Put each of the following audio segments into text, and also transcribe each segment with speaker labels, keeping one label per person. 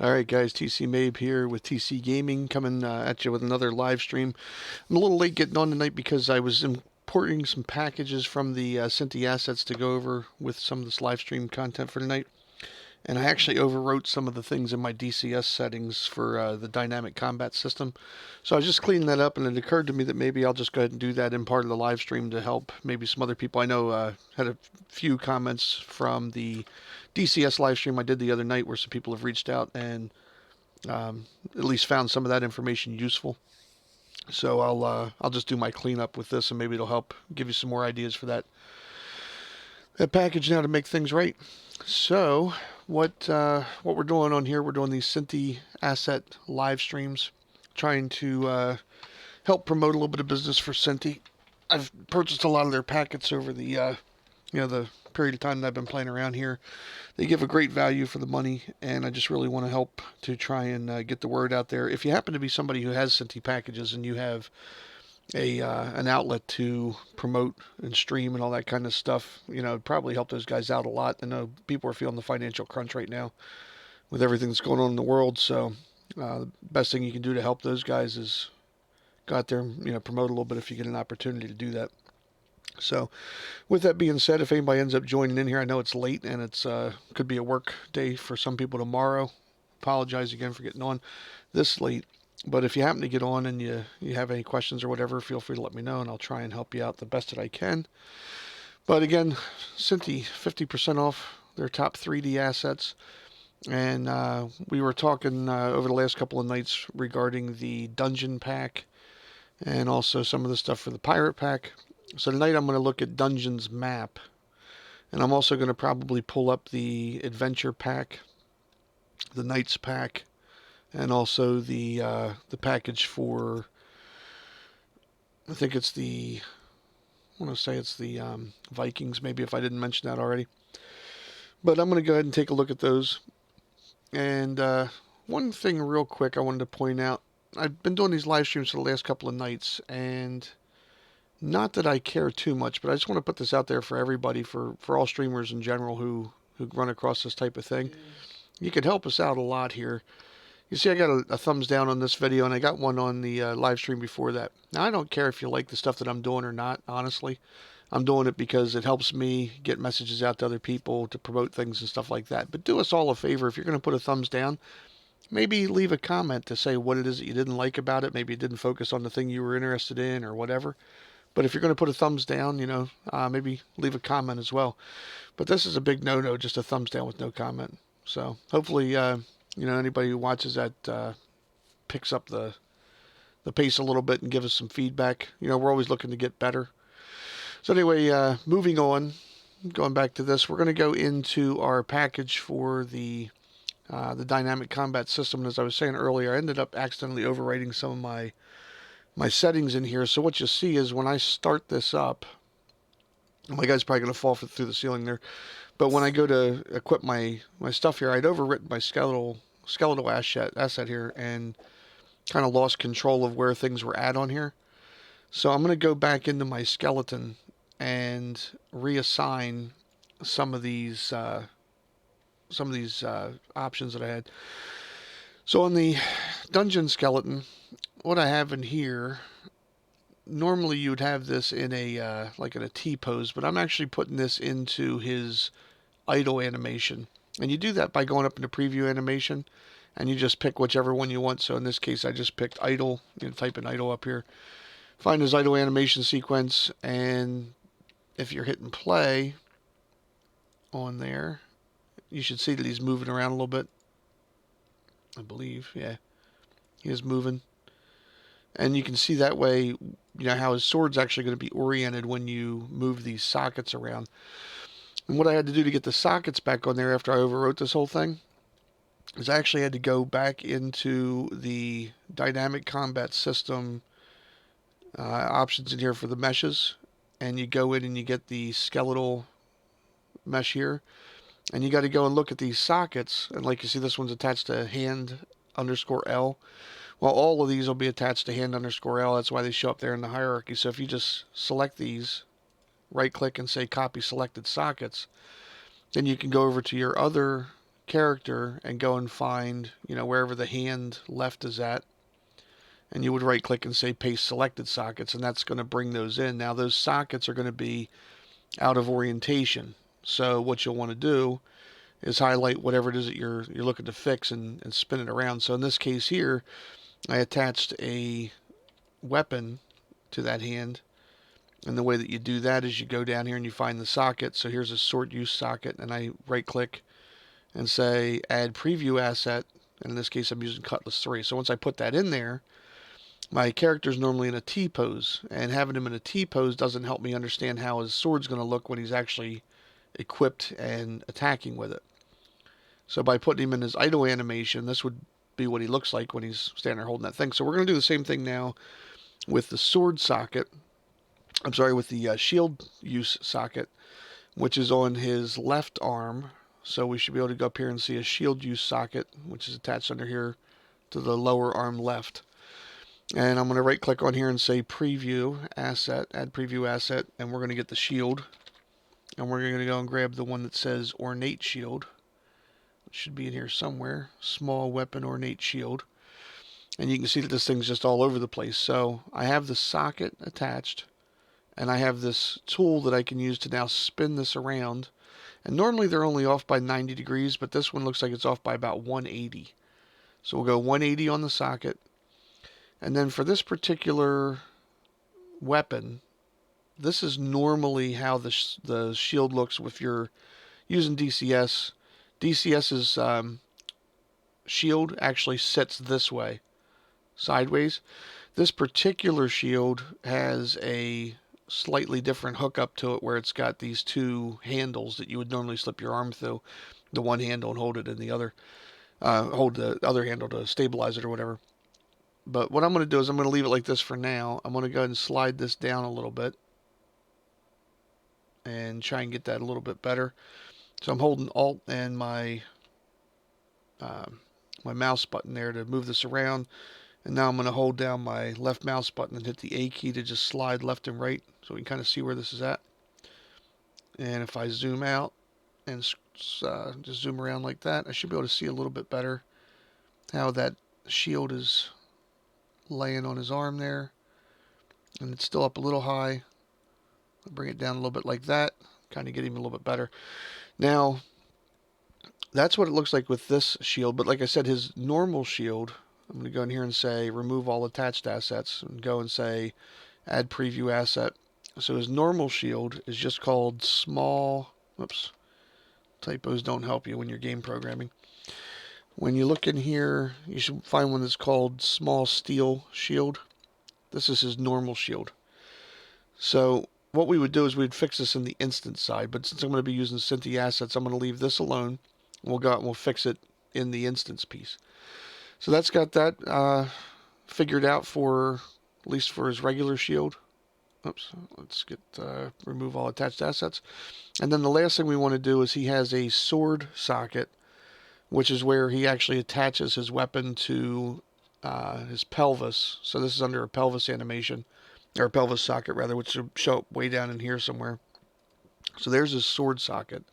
Speaker 1: Alright guys, TC Mabe here with TC Gaming coming at you with another live stream. I'm a little late getting on tonight because I was importing some packages from the Synty Assets to go over with some of this live stream content for tonight. And I actually overwrote some of the things in my DCS settings for the dynamic combat system. So I was just cleaning that up, and it occurred to me that maybe I'll just go ahead and do that in part of the live stream to help maybe some other people. I know had a few comments from the DCS live stream I did the other night where some people have reached out and at least found some of that information useful. So I'll just do my cleanup with this, and maybe it'll help give you some more ideas for that package now to make things right. So what we're doing on here, we're doing these Synty asset live streams, trying to help promote a little bit of business for Synty. I've purchased a lot of their packets over the period of time that I've been playing around here. They give a great value for the money, and I just really want to help to try and get the word out there. If you happen to be somebody who has Synty packages and you have an outlet to promote and stream and all that kind of stuff, it'd probably help those guys out a lot. I know people are feeling the financial crunch right now with everything that's going on in the world, so the best thing you can do to help those guys is go out there and promote a little bit if you get an opportunity to do that. So, with that being said, if anybody ends up joining in here, I know it's late and it's could be a work day for some people tomorrow. Apologize again for getting on this late. But if you happen to get on and you have any questions or whatever, feel free to let me know and I'll try and help you out the best that I can. But again, Synty, 50% off their top 3D assets. And we were talking over the last couple of nights regarding the Dungeon Pack and also some of the stuff for the Pirate Pack. So tonight I'm going to look at Dungeon's Map, and I'm also going to probably pull up the Adventure Pack, the Knights Pack, and also the package for, I think it's the, I want to say it's the Vikings, maybe if I didn't mention that already. But I'm going to go ahead and take a look at those. And one thing real quick I wanted to point out, I've been doing these live streams for the last couple of nights, and not that I care too much, but I just want to put this out there for everybody, for all streamers in general who run across this type of thing. You could help us out a lot here. You see I got a thumbs down on this video, and I got one on the live stream before that. Now, I don't care if you like the stuff that I'm doing or not, honestly. I'm doing it because it helps me get messages out to other people to promote things and stuff like that. But do us all a favor, if you're going to put a thumbs down, maybe leave a comment to say what it is that you didn't like about it. Maybe it didn't focus on the thing you were interested in or whatever. But if you're going to put a thumbs down, maybe leave a comment as well. But this is a big no-no, just a thumbs down with no comment. So hopefully, anybody who watches that picks up the pace a little bit and give us some feedback. We're always looking to get better. So anyway, moving on, going back to this, we're going to go into our package for the dynamic combat system. And as I was saying earlier, I ended up accidentally overwriting some of my settings in here. So what you'll see is when I start this up, my guy's probably going to fall through the ceiling there. But when I go to equip my stuff here, I'd overwritten my skeletal asset here and kind of lost control of where things were at on here. So I'm going to go back into my skeleton and reassign some of these options that I had. So on the dungeon skeleton, what I have in here, normally you would have this in a like in a T pose, but I'm actually putting this into his idle animation. And you do that by going up into preview animation and you just pick whichever one you want. So in this case I just picked idle. Type in idle up here, find his idle animation sequence, and if you're hitting play on there, you should see that he's moving around a little bit. I believe, yeah, he is moving. And you can see that way, how his sword's actually going to be oriented when you move these sockets around. And what I had to do to get the sockets back on there after I overwrote this whole thing is I actually had to go back into the dynamic combat system options in here for the meshes. And you go in and you get the skeletal mesh here. And you got to go and look at these sockets. And like you see, this one's attached to hand_L. Well, all of these will be attached to hand_L. That's why they show up there in the hierarchy. So if you just select these, right click and say copy selected sockets, then you can go over to your other character and go and find, wherever the hand left is at. And you would right click and say paste selected sockets, and that's going to bring those in. Now those sockets are going to be out of orientation. So what you'll want to do is highlight whatever it is that you're looking to fix and spin it around. So in this case here, I attached a weapon to that hand. And the way that you do that is you go down here and you find the socket. So here's a sort use socket, and I right click and say add preview asset. And in this case, I'm using Cutlass 3. So once I put that in there, my character's normally in a T pose, and having him in a T pose doesn't help me understand how his sword's going to look when he's actually equipped and attacking with it. So by putting him in his idle animation, this would be what he looks like when he's standing there holding that thing. So we're going to do the same thing now with the sword socket. I'm sorry, with the shield use socket, which is on his left arm. So we should be able to go up here and see a shield use socket, which is attached under here to the lower arm left. And I'm going to right click on here and say preview asset, add preview asset, and we're going to get the shield. And we're going to go and grab the one that says ornate shield. It should be in here somewhere. Small weapon ornate shield. And you can see that this thing's just all over the place. So I have the socket attached, and I have this tool that I can use to now spin this around. And normally they're only off by 90 degrees, but this one looks like it's off by about 180. So we'll go 180 on the socket. And then for this particular weapon, this is normally how the shield looks if you're using DCS. DCS's shield actually sits this way, sideways. This particular shield has a slightly different hookup to it where it's got these two handles that you would normally slip your arm through. The one handle and hold it in the other, hold the other handle to stabilize it or whatever. But what I'm going to do is I'm going to leave it like this for now. I'm going to go ahead and slide this down a little bit and try and get that a little bit better. So I'm holding Alt and my mouse button there to move this around. And now I'm going to hold down my left mouse button and hit the A key to just slide left and right so we can kind of see where this is at. And if I zoom out and just zoom around like that, I should be able to see a little bit better how that shield is laying on his arm there. And it's still up a little high. I'll bring it down a little bit like that, kind of get him a little bit better. Now, that's what it looks like with this shield, but like I said, his normal shield, I'm going to go in here and say remove all attached assets and go and say add preview asset. So his normal shield is just called small, whoops, typos don't help you when you're game programming. When you look in here, you should find one that's called small steel shield. This is his normal shield. So what we would do is we'd fix this in the instance side, but since I'm going to be using Synty assets, I'm going to leave this alone. We'll go out and we'll fix it in the instance piece. So that's got that figured out for, at least for his regular shield. Oops, let's get remove all attached assets. And then the last thing we want to do is he has a sword socket, which is where he actually attaches his weapon to his pelvis. So this is under a pelvis animation, or a pelvis socket rather, which should show up way down in here somewhere. So there's his sword socket.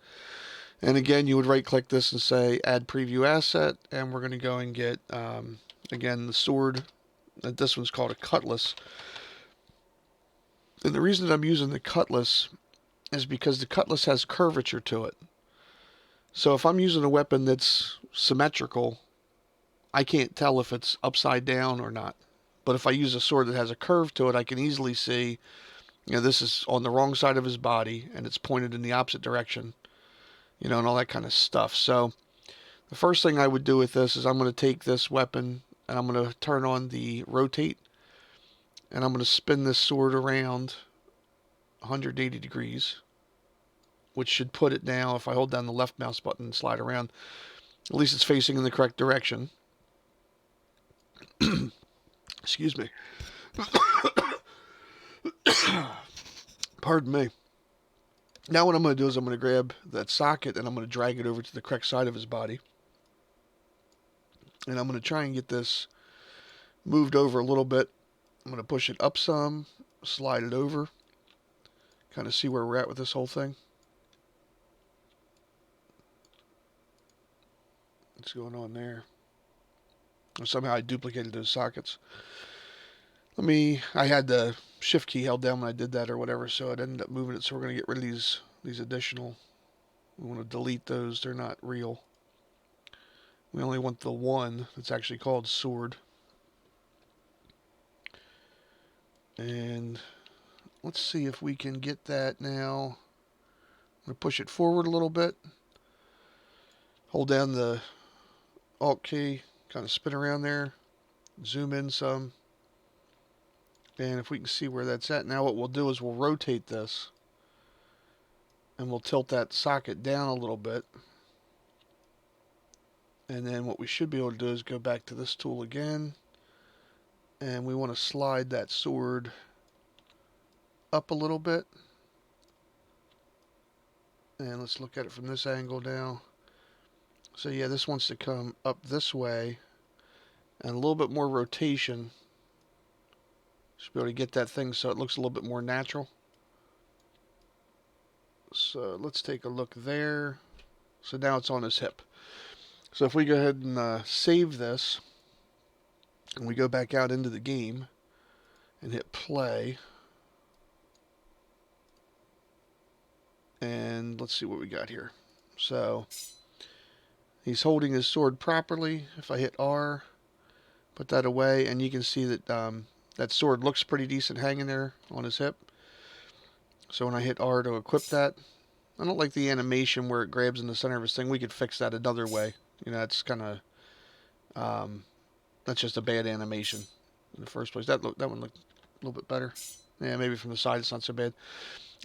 Speaker 1: And again, you would right click this and say add preview asset, and we're going to go and get again the sword. This one's called a cutlass. And the reason that I'm using the cutlass is because the cutlass has curvature to it. So if I'm using a weapon that's symmetrical, I can't tell if it's upside down or not. But if I use a sword that has a curve to it, I can easily see, this is on the wrong side of his body and it's pointed in the opposite direction, and all that kind of stuff. So the first thing I would do with this is I'm going to take this weapon and I'm going to turn on the rotate, and I'm going to spin this sword around 180 degrees, which should put it now, if I hold down the left mouse button and slide around, at least it's facing in the correct direction. Excuse me. Pardon me. Now what I'm going to do is I'm going to grab that socket and I'm going to drag it over to the correct side of his body. And I'm going to try and get this moved over a little bit. I'm going to push it up some, slide it over, kind of see where we're at with this whole thing. What's going on there? Somehow I duplicated those sockets. I had the shift key held down when I did that or whatever, so it ended up moving it. So we're going to get rid of these additional. We want to delete those. They're not real. We only want the one that's actually called sword. And let's see if we can get that now. I'm going to push it forward a little bit. Hold down the Alt key, kind of spin around there. Zoom in some. And if we can see where that's at, now what we'll do is we'll rotate this. And we'll tilt that socket down a little bit. And then what we should be able to do is go back to this tool again. And we want to slide that sword up a little bit. And let's look at it from this angle now. So yeah, this wants to come up this way. And a little bit more rotation. Should be able to get that thing so it looks a little bit more natural. So let's take a look there. So now it's on his hip. So if we go ahead and save this, and we go back out into the game and hit play, and let's see what we got here. So he's holding his sword properly. If I hit R, put that away, and you can see that that sword looks pretty decent hanging there on his hip. So when I hit R to equip that, I don't like the animation where it grabs in the center of his thing. We could fix that another way. You know, that's kind of, that's just a bad animation in the first place. That one looked a little bit better. Yeah, maybe from the side it's not so bad.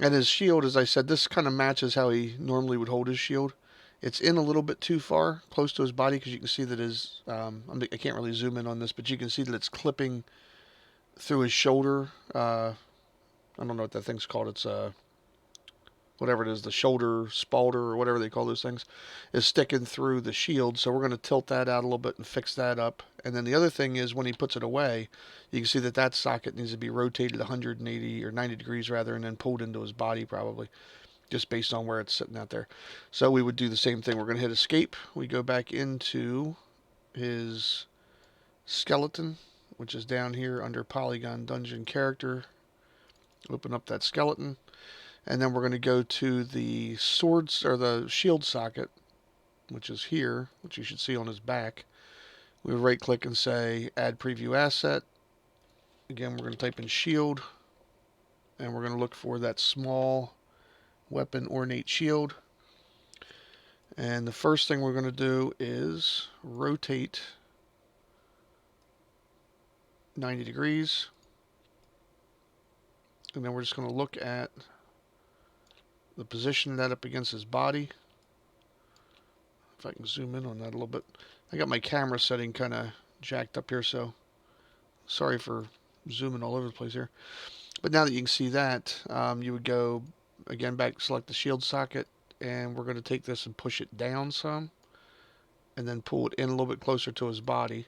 Speaker 1: And his shield, as I said, this kind of matches how he normally would hold his shield. It's in a little bit too far, close to his body, because you can see that his, I can't really zoom in on this, but you can see that it's clipping through his shoulder. I don't know what that thing's called. It's whatever it is, the shoulder spalder or whatever they call those things, is sticking through the shield. So we're going to tilt that out a little bit and fix that up. And then the other thing is when he puts it away, you can see that that socket needs to be rotated 180 or 90 degrees rather, and then pulled into his body probably, just based on where it's sitting out there. So we would do the same thing. We're going to hit escape. We go back into his skeleton, which is down here under Polygon Dungeon Character. Open up that skeleton. And then we're going to go to the swords or the shield socket, which is here, which you should see on his back. We would right click and say add preview asset. Again, we're going to type in shield, and we're going to look for that small weapon ornate shield. And the first thing we're going to do is rotate 90 degrees. And then we're just going to look at the position that up against his body. If I can zoom in on that a little bit. I got my camera setting kind of jacked up here, so sorry for zooming all over the place here. But now that you can see that, you would go again back, select the shield socket, and we're going to take this and push it down some, and then pull it in a little bit closer to his body.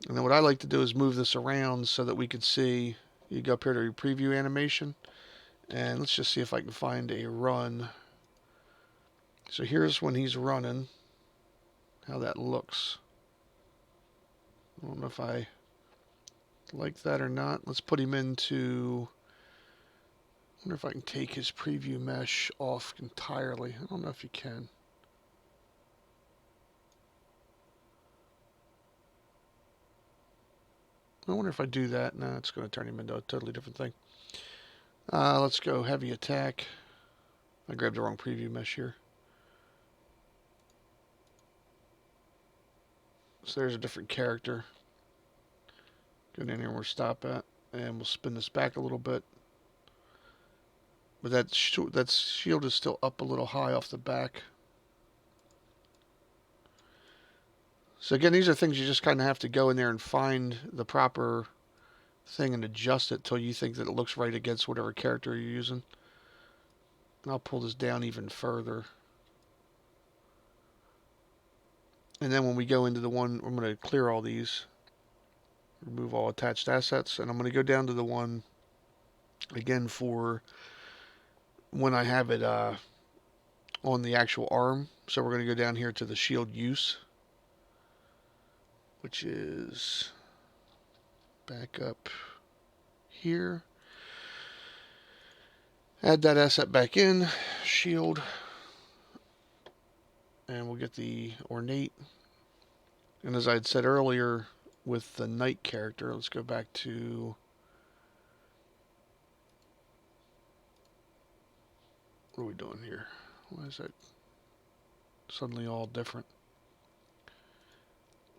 Speaker 1: And then what I like to do is move this around so that we could see. You go up here to your preview animation, and let's just see if I can find a run. So here's when he's running, how that looks. I don't know if I like that or not. Let's put him into, I wonder if I can take his preview mesh off entirely. I don't know if you can. I wonder if I do that. No, it's going to turn him into a totally different thing. Let's go heavy attack. I grabbed the wrong preview mesh here. So there's a different character. Go down here and we'll stop at. And we'll spin this back a little bit. But that shield is still up a little high off the back. So again, these are things you just kind of have to go in there and find the proper thing and adjust it till you think that it looks right against whatever character you're using. And I'll pull this down even further. And then when we go into the one, I'm going to clear all these. Remove all attached assets. And I'm going to go down to the one, again, for when I have it on the actual arm. So we're going to go down here to the shield use. which is back up here. Add that asset back in, shield, and we'll get the ornate. And as I had said earlier with the knight character, let's go back to what are we doing here? Why is that suddenly all different?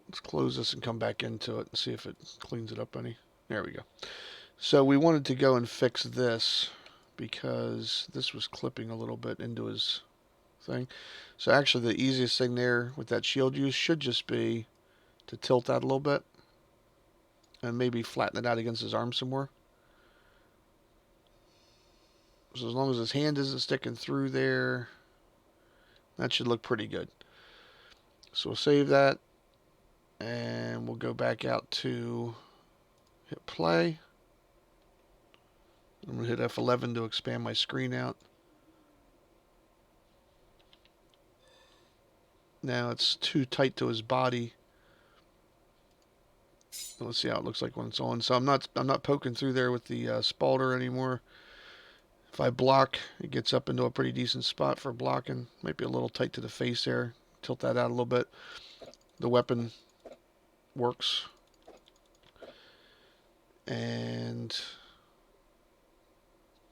Speaker 1: Let's close this and come back into it and see if it cleans it up any. There we go. So we wanted to go and fix this because this was clipping a little bit into his thing. So actually the easiest thing there with that shield use should just be to tilt that a little bit and maybe flatten it out against his arm some more. So as long as his hand isn't sticking through there, that should look pretty good. So we'll save that and we'll go back out to hit play. I'm going to hit F11 to expand my screen out. Now it's too tight to his body. Let's see how it looks like when it's on. So I'm not poking through there with the spalter anymore. If I block, it gets up into a pretty decent spot for blocking. Might be a little tight to the face there. Tilt that out a little bit. The weapon works. And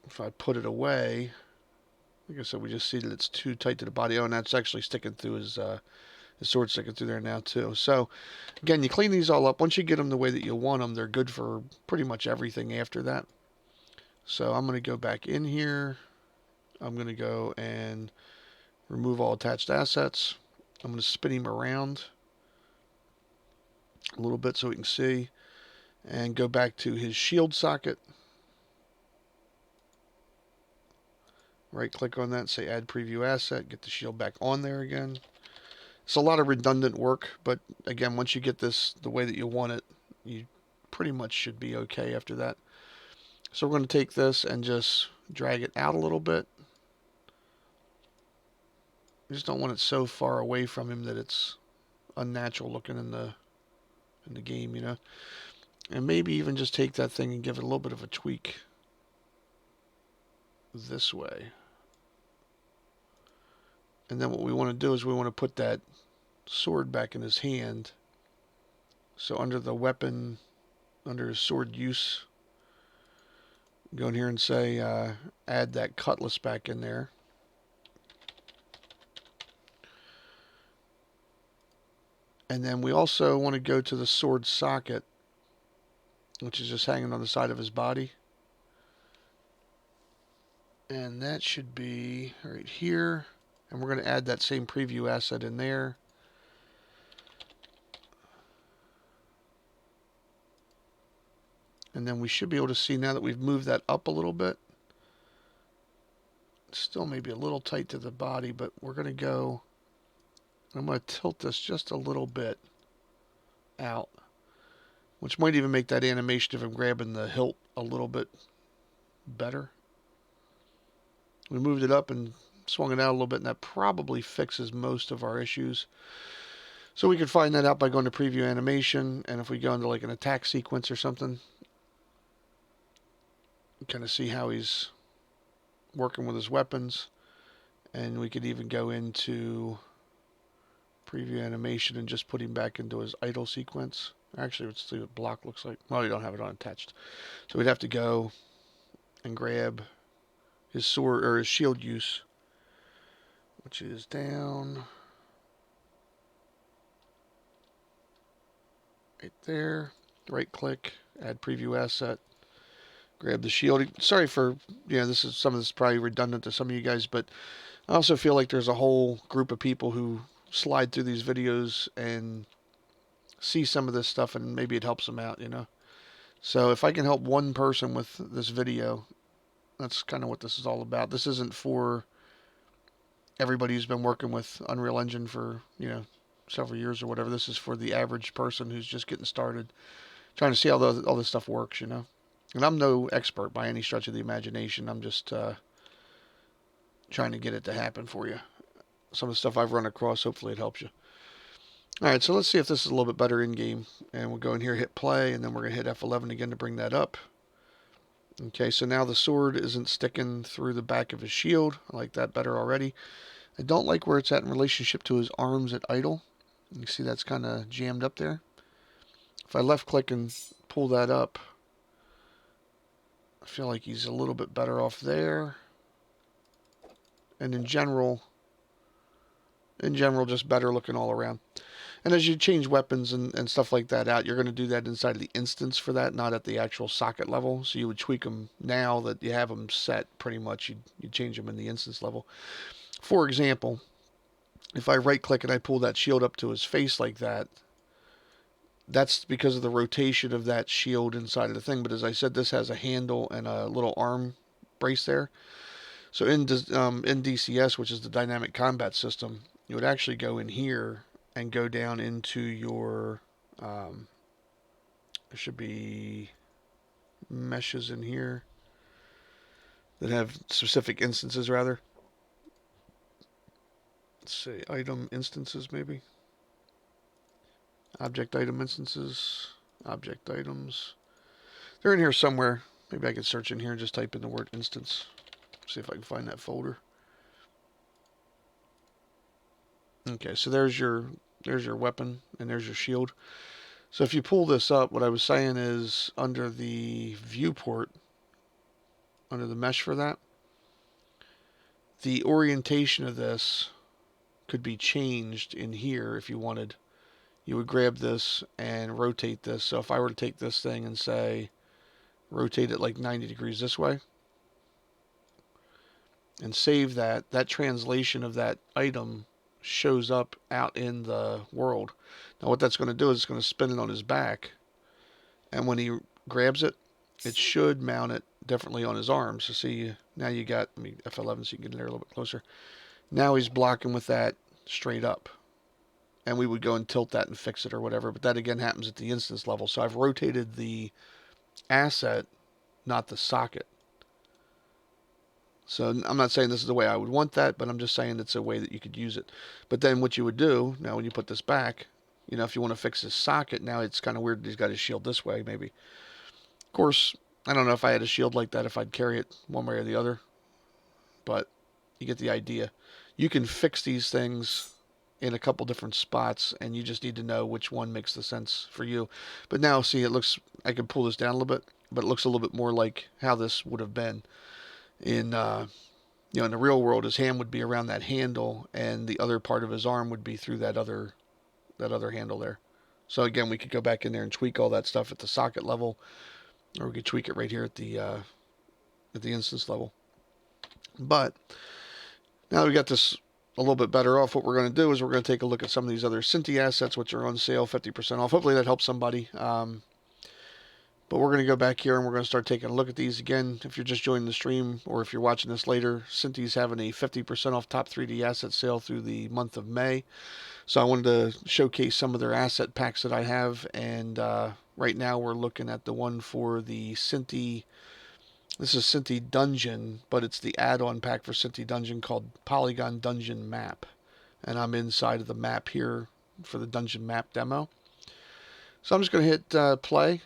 Speaker 1: if I put it away, like I said, we just see that it's too tight to the body. Oh, and that's actually sticking through his sword sticking through there now too. So again, you clean these all up. Once you get them the way that you want them, they're good for pretty much everything after that. So I'm going to go back in here. I'm going to go and remove all attached assets. I'm going to spin him around a little bit so we can see. And go back to his shield socket. Right click on that, say add preview asset, get the shield back on there again. It's a lot of redundant work, but again, once you get this the way that you want it, you pretty much should be okay after that. So we're going to take this and just drag it out a little bit. You just don't want it so far away from him that it's unnatural looking in the game, you know. And maybe even just take that thing and give it a little bit of a tweak this way. And then what we want to do is we want to put that sword back in his hand. So under the weapon, under his sword use, go in here and say add that cutlass back in there. And then we also want to go to the sword socket, which is just hanging on the side of his body. And that should be right here. And we're going to add that same preview asset in there. And then we should be able to see now that we've moved that up a little bit. It's still maybe a little tight to the body, but we're going to go, I'm going to tilt this just a little bit out, which might even make that animation of him grabbing the hilt a little bit better. We moved it up and swung it out a little bit, and that probably fixes most of our issues. So we can find that out by going to preview animation, and if we go into like an attack sequence or something, kind of see how he's working with his weapons. And we could even go into preview animation and just put him back into his idle sequence. Actually, let's see what block looks like. Well, you don't have it on attached. So we'd have to go and grab his sword or his shield use, which is down right there. Right click, add preview asset, grab the shield. Sorry for, this is some of this is probably redundant to some of you guys, but I also feel like there's a whole group of people who slide through these videos and see some of this stuff and maybe it helps them out, So if I can help one person with this video, that's kind of what this is all about. This isn't for everybody who's been working with Unreal Engine for, several years or whatever. This is for the average person who's just getting started, trying to see how all this stuff works, And I'm no expert by any stretch of the imagination. I'm just trying to get it to happen for you. Some of the stuff I've run across, hopefully it helps you. Alright, so let's see if this is a little bit better in game. And we'll go in here, hit play, and then we're going to hit F11 again to bring that up. Okay, so now the sword isn't sticking through the back of his shield. I like that better already. I don't like where it's at in relationship to his arms at idle. You see that's kind of jammed up there. If I left click and pull that up, I feel like he's a little bit better off there. And in general, just better looking all around. And as you change weapons and stuff like that out, you're going to do that inside of the instance for that, not at the actual socket level. So you would tweak them now that you have them set pretty much. You'd change them in the instance level. For example, if I right click and I pull that shield up to his face like that, that's because of the rotation of that shield inside of the thing. But as I said, this has a handle and a little arm brace there. So in DCS, which is the dynamic combat system, you would actually go in here and go down into your, there should be meshes in here that have specific instances rather. Let's see, item instances maybe. Object item instances, object items. They're in here somewhere. Maybe I could search in here and just type in the word instance. See if I can find that folder. Okay, so there's your weapon and there's your shield. So if you pull this up, what I was saying is under the viewport, under the mesh for that, the orientation of this could be changed in here if you wanted. You would grab this and rotate this. So if I were to take this thing and say, rotate it like 90 degrees this way, and save that, that translation of that item shows up out in the world. Now what that's going to do is it's going to spin it on his back, and when he grabs it, it should mount it differently on his arms. So see, now you got, let me F11 so you can get in there a little bit closer. Now he's blocking with that straight up. And we would go and tilt that and fix it or whatever. But that again happens at the instance level. So I've rotated the asset, not the socket. So I'm not saying this is the way I would want that, but I'm just saying it's a way that you could use it. But then what you would do, now when you put this back, you know, if you want to fix his socket, now it's kind of weird that he's got his shield this way, maybe. Of course, I don't know if I had a shield like that, if I'd carry it one way or the other. But you get the idea. You can fix these things in a couple different spots, and you just need to know which one makes the sense for you. But now, see, it looks, I can pull this down a little bit, but it looks a little bit more like how this would have been in, you know, in the real world. His hand would be around that handle, and the other part of his arm would be through that other handle there. So again, we could go back in there and tweak all that stuff at the socket level, or we could tweak it right here at the instance level. But now that we got this a little bit better off, what we're going to do is we're going to take a look at some of these other Synty assets, which are on sale, 50% off. Hopefully that helps somebody. But we're going to go back here and we're going to start taking a look at these again. If you're just joining the stream or if you're watching this later, Synty's having a 50% off top 3D asset sale through the month of May. So I wanted to showcase some of their asset packs that I have. And right now we're looking at the one for the Synty. This is Synty Dungeon, but it's the add-on pack for Synty Dungeon called Polygon Dungeon Map. And I'm inside of the map here for the Dungeon Map demo. So I'm just going to hit play.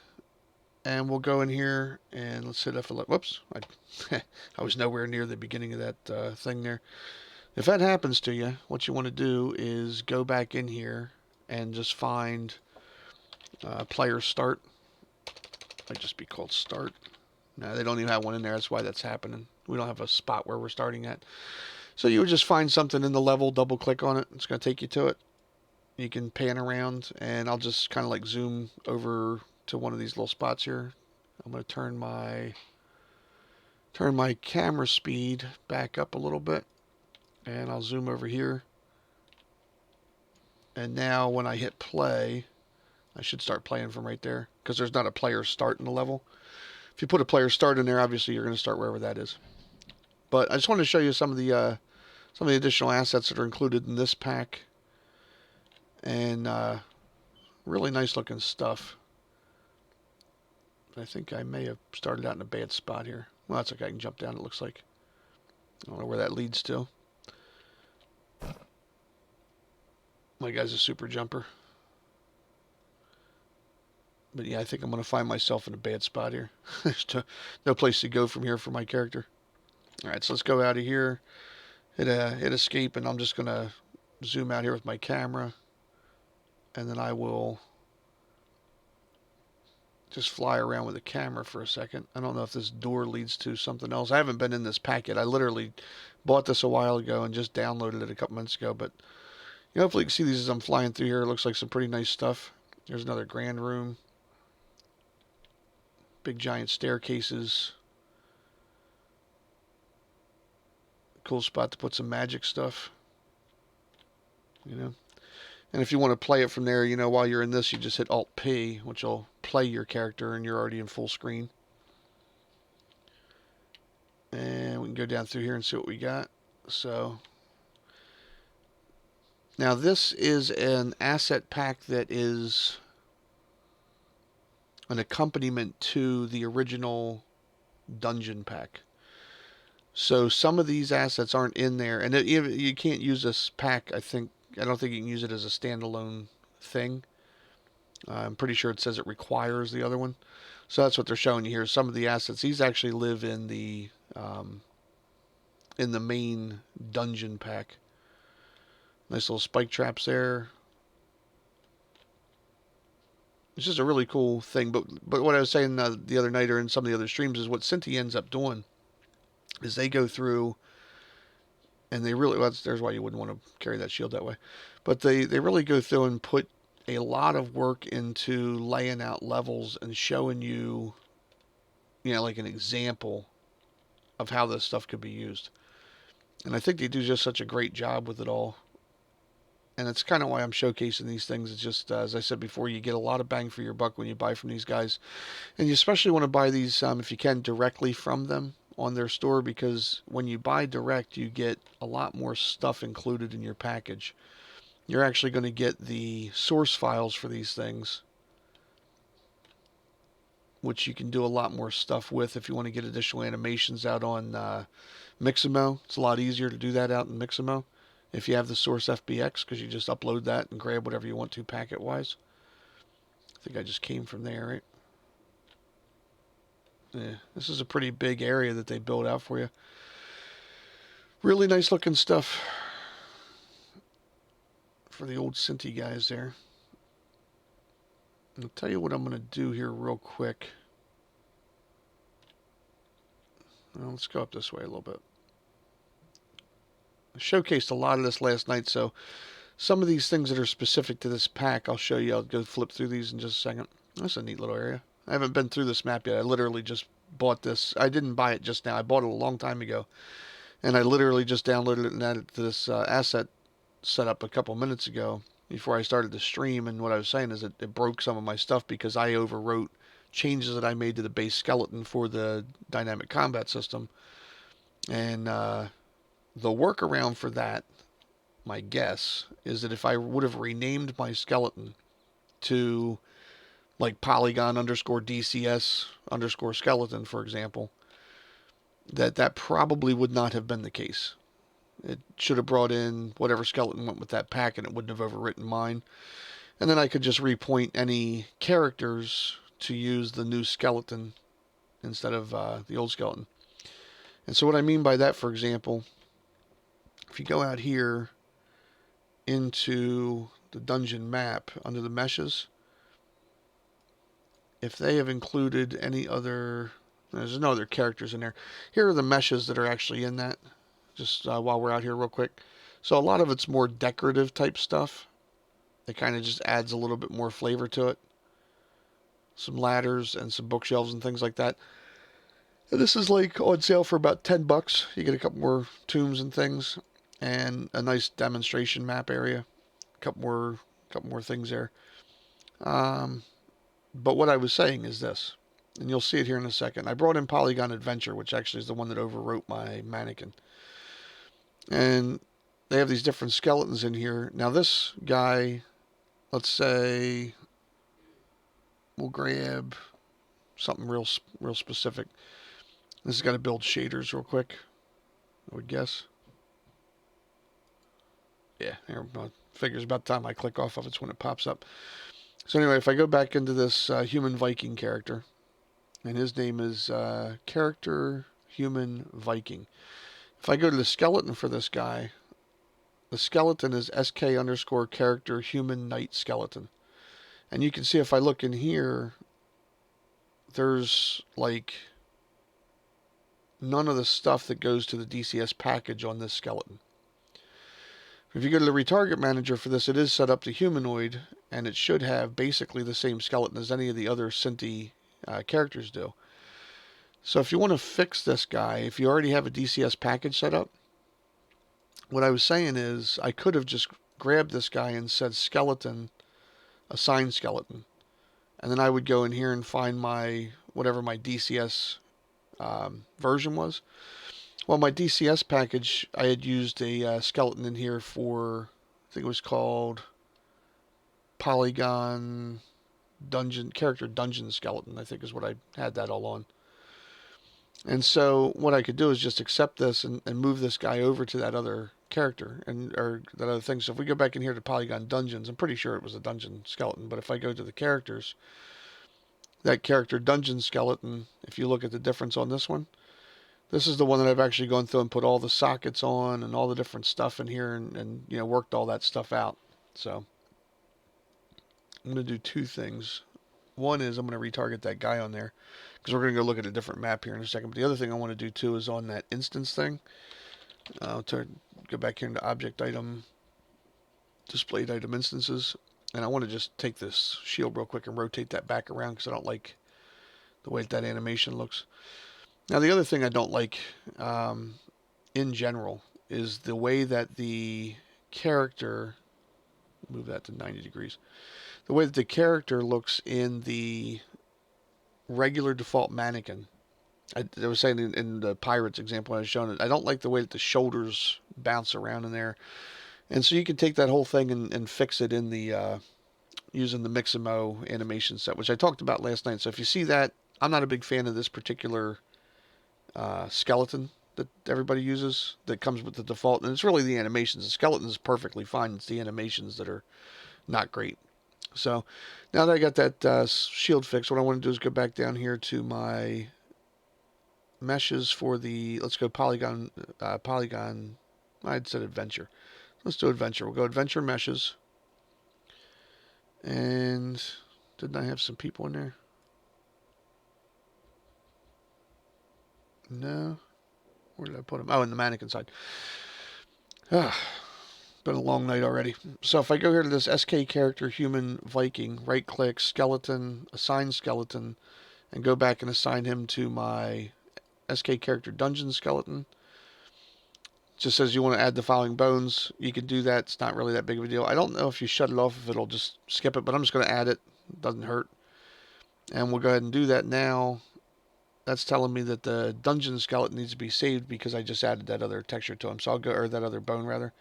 Speaker 1: And we'll go in here and let's hit F11. Whoops. I was nowhere near the beginning of that thing there. If that happens to you, what you want to do is go back in here and just find player start. Might just be called start. No, they don't even have one in there. That's why that's happening. We don't have a spot where we're starting at. So you would just find something in the level, double click on it. It's going to take you to it. You can pan around, and I'll just kind of like zoom over to one of these little spots here. I'm going to turn my camera speed back up a little bit, and I'll zoom over here. And now when I hit play, I should start playing from right there because there's not a player start in the level. If you put a player start in there, obviously you're going to start wherever that is. But I just wanted to show you some of the additional assets that are included in this pack, and really nice looking stuff. I think I may have started out in a bad spot here. Well, that's okay. I can jump down, it looks like. I don't know where that leads to. My guy's a super jumper. But yeah, I think I'm going to find myself in a bad spot here. There's no place to go from here for my character. Alright, so let's go out of here. Hit escape, and I'm just going to zoom out here with my camera. And then I will just fly around with the camera for a second. I don't know if this door leads to something else. I haven't been in this pack yet. I literally bought this a while ago and just downloaded it a couple minutes ago. But hopefully you can see these as I'm flying through here. It looks like some pretty nice stuff. There's another grand room. Big giant staircases. Cool spot to put some magic stuff. And if you want to play it from there, while you're in this, you just hit Alt-P, which will play your character, and you're already in full screen. And we can go down through here and see what we got. So, now this is an asset pack that is an accompaniment to the original dungeon pack. So some of these assets aren't in there, and you can't use this pack. I don't think you can use it as a standalone thing. I'm pretty sure it says it requires the other one. So that's what they're showing you here. Some of the assets, these actually live in the main dungeon pack. Nice little spike traps there. It's just a really cool thing. But what I was saying the other night or in some of the other streams is what Synty ends up doing is they go through and they really, well, there's why you wouldn't want to carry that shield that way. But they really go through and put a lot of work into laying out levels and showing you, like an example of how this stuff could be used. And I think they do just such a great job with it all. And it's kind of why I'm showcasing these things. It's just, as I said before, you get a lot of bang for your buck when you buy from these guys. And you especially want to buy these, if you can, directly from them on their store, because when you buy direct, you get a lot more stuff included in your package. You're actually going to get the source files for these things, which you can do a lot more stuff with if you want to get additional animations out on Mixamo. It's a lot easier to do that out in Mixamo if you have the source FBX, because you just upload that and grab whatever you want to packet-wise. I think I just came from there, right? Yeah, this is a pretty big area that they built out for you. Really nice looking stuff for the old Synty guys there. I'll tell you what I'm going to do here real quick. Well, let's go up this way a little bit. I showcased a lot of this last night, so some of these things that are specific to this pack, I'll show you. I'll go flip through these in just a second. That's a neat little area. I haven't been through this map yet. I literally just bought this. I didn't buy it just now. I bought it a long time ago. And I literally just downloaded it and added it to this asset setup a couple minutes ago before I started the stream. And what I was saying is it broke some of my stuff because I overwrote changes that I made to the base skeleton for the dynamic combat system. And the workaround for that, my guess, is that if I would have renamed my skeleton to like Polygon underscore DCS underscore skeleton, for example, that probably would not have been the case. It should have brought in whatever skeleton went with that pack, and it wouldn't have overwritten mine. And then I could just repoint any characters to use the new skeleton instead of the old skeleton. And so what I mean by that, for example, if you go out here into the dungeon map under the meshes, if they have included any other, there's no other characters in there. Here are the meshes that are actually in that, just while we're out here real quick. So a lot of it's more decorative type stuff. It kind of just adds a little bit more flavor to it. Some ladders and some bookshelves and things like that. And this is like on sale for about $10. You get a couple more tombs and things, and a nice demonstration map area. A couple more things there. But what I was saying is this, and you'll see it here in a second. I brought in Polygon Adventure, which actually is the one that overwrote my mannequin. And they have these different skeletons in here. Now this guy, let's say, we'll grab something real specific. This has got to build shaders real quick, I would guess. Yeah, Figures about the time I click off of it's when it pops up. So anyway, if I go back into this human Viking character, and his name is character human Viking. If I go to the skeleton for this guy, the skeleton is sk underscore character human knight skeleton. And you can see if I look in here, there's like none of the stuff that goes to the DCS package on this skeleton. If you go to the retarget manager for this, it is set up to humanoid, and it should have basically the same skeleton as any of the other Synty characters do. So if you want to fix this guy, if you already have a DCS package set up, what I was saying is I could have just grabbed this guy and said skeleton, assign skeleton. And then I would go in here and find my, whatever my DCS version was. Well, my DCS package, I had used a skeleton in here for, I think it was called Polygon Dungeon Skeleton, I think is what I had that all on. And so what I could do is just accept this and move this guy over to that other character or that other thing. So if we go back in here to Polygon Dungeons, I'm pretty sure it was a dungeon skeleton, but if I go to the characters, that character dungeon skeleton, if you look at the difference on this one, this is the one that I've actually gone through and put all the sockets on and all the different stuff in here and you know, worked all that stuff out. So I'm going to do two things. One is I'm going to retarget that guy on there because we're going to go look at a different map here in a second. But the other thing I want to do too is on that instance thing. Go back here into object item, displayed item instances. And I want to just take this shield real quick and rotate that back around because I don't like the way that animation looks. Now, the other thing I don't like in general is the way that the character, move that to 90 degrees, the way that the character looks in the regular default mannequin. I was saying in the Pirates example I was showing it, I don't like the way that the shoulders bounce around in there. And so you can take that whole thing and fix it in the using the Mix and Mo animation set, which I talked about last night. So if you see that, I'm not a big fan of this particular skeleton that everybody uses that comes with the default, and it's really the animations. The skeleton is perfectly fine. It's the animations that are not great. So now that I got that shield fixed, what I want to do is go back down here to my meshes for the, let's go Polygon, I'd said Adventure. Let's do Adventure. We'll go Adventure Meshes. And didn't I have some people in there? No. Where did I put them? Oh, in the mannequin side. Ah, been a long night already. So if I go here to this SK character human Viking, right click, skeleton, assign skeleton, and go back and assign him to my SK character dungeon skeleton. It just says you want to add the following bones. You can do that. It's not really that big of a deal. I don't know if you shut it off if it'll just skip it, but I'm just going to add it. It doesn't hurt. And we'll go ahead and do that now. That's telling me that the dungeon skeleton needs to be saved because I just added that other texture to him. So I'll go, or that other bone rather.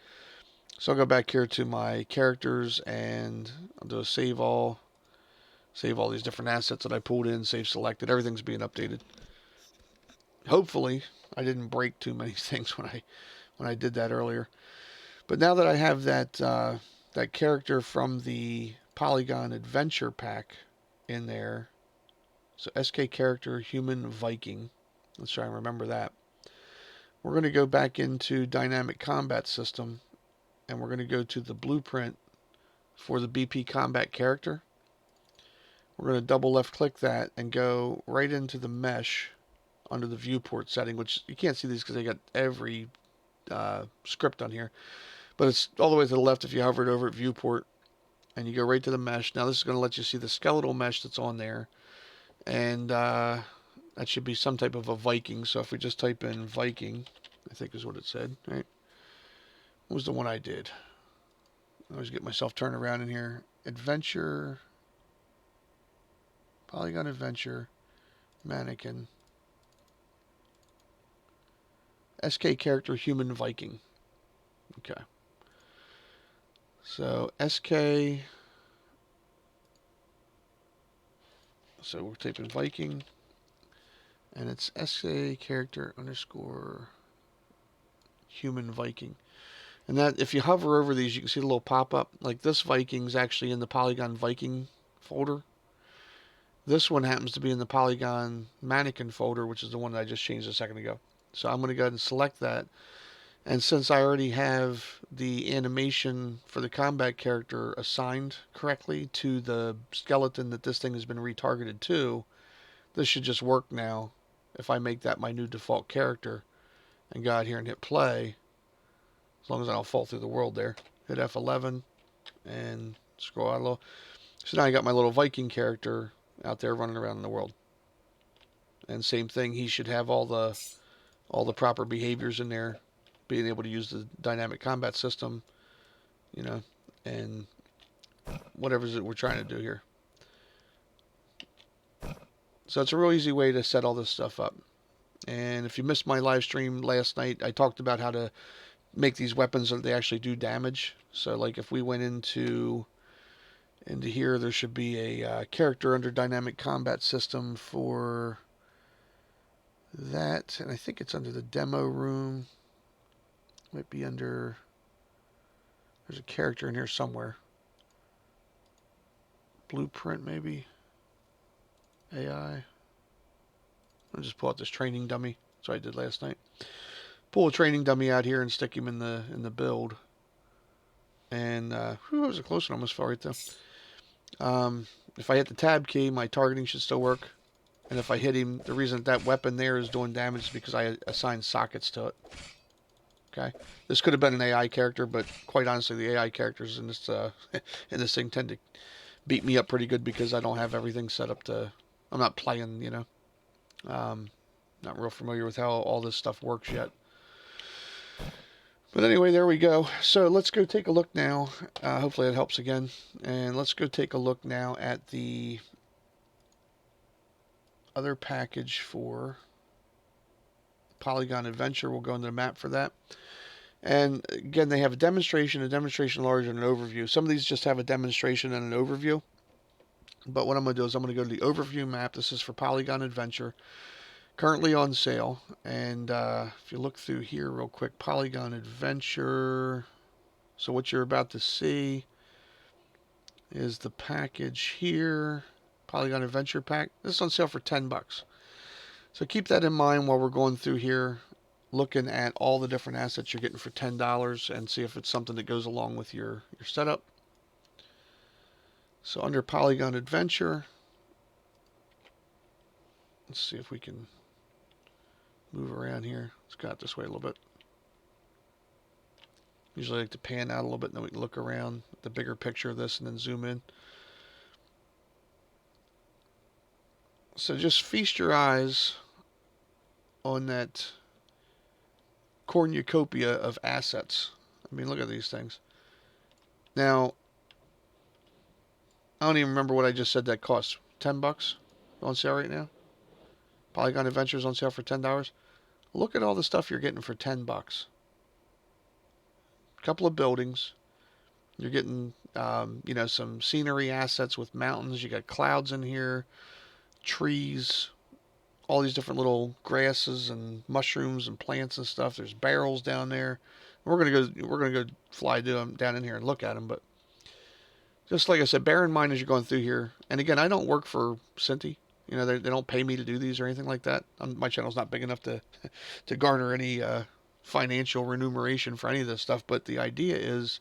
Speaker 1: So I'll go back here to my characters and I'll do a save all these different assets that I pulled in, save selected. Everything's being updated. Hopefully I didn't break too many things when I did that earlier. But now that I have that that character from the Polygon Adventure pack in there, so SK character human Viking. Let's try and remember that. We're going to go back into dynamic combat system and we're going to go to the blueprint for the BP combat character. We're going to double left click that and go right into the mesh under the viewport setting, which you can't see these because I got every script on here, but it's all the way to the left if you hover it over at viewport and you go right to the mesh. Now this is going to let you see the skeletal mesh that's on there. And that should be some type of a Viking. So if we just type in Viking, I think is what it said, right? What was the one I did? I always get myself turned around in here. Adventure, Polygon Adventure, Mannequin, SK character human Viking. Okay. So SK, so we're typing Viking, and it's SK character underscore human Viking. And that, if you hover over these, you can see the little pop-up. Like this Viking's actually in the Polygon Viking folder. This one happens to be in the Polygon Mannequin folder, which is the one that I just changed a second ago. So I'm going to go ahead and select that. And since I already have the animation for the combat character assigned correctly to the skeleton that this thing has been retargeted to, this should just work now if I make that my new default character and go out here and hit play, as long as I don't fall through the world there. Hit F11 and scroll out a little. So now I got my little Viking character out there running around in the world. And same thing, he should have all the proper behaviors in there, being able to use the dynamic combat system, you know, and whatever it is that we're trying to do here. So it's a real easy way to set all this stuff up. And if you missed my live stream last night, I talked about how to make these weapons so that they actually do damage. So like if we went into here, there should be a character under dynamic combat system for that, and I think it's under the demo room. Might be under, there's a character in here somewhere. Blueprint maybe. AI. I'll just pull out this training dummy. That's what I did last night. Pull a training dummy out here and stick him in the build. And whew, that was a close one. Almost fell right there. If I hit the tab key, my targeting should still work. And if I hit him, the reason that weapon there is doing damage is because I assigned sockets to it. Okay, this could have been an AI character, but quite honestly, the AI characters in this in this thing tend to beat me up pretty good because I don't have everything set up to. I'm not playing, you know. Not real familiar with how all this stuff works yet. But anyway, there we go. So let's go take a look now. Hopefully it helps again. And let's go take a look now at the other package for Polygon Adventure. We'll go into the map for that. And again, they have a demonstration large, and an overview. Some of these just have a demonstration and an overview. But what I'm going to do is I'm going to go to the overview map. This is for Polygon Adventure. Currently on sale. And if you look through here real quick, Polygon Adventure. So what you're about to see is the package here. Polygon Adventure pack. This is on sale for $10. So keep that in mind while we're going through here, looking at all the different assets you're getting for $10 and see if it's something that goes along with your setup. So under Polygon Adventure, let's see if we can move around here. Let's go out this way a little bit. Usually I like to pan out a little bit and then we can look around at the bigger picture of this and then zoom in. So just feast your eyes on that cornucopia of assets. I mean, look at these things. Now, I don't even remember what I just said that costs. $10 on sale right now. Polygon Adventure is on sale for $10. Look at all the stuff you're getting for $10. A couple of buildings. You're getting, you know, some scenery assets with mountains. You got clouds in here, trees, all these different little grasses and mushrooms and plants and stuff. There's barrels down there. We're gonna go fly down in here and look at them. But just like I said, bear in mind as you're going through here. And again, I don't work for Synty. You know, they don't pay me to do these or anything like that. My channel's not big enough to to garner any financial remuneration for any of this stuff. But the idea is,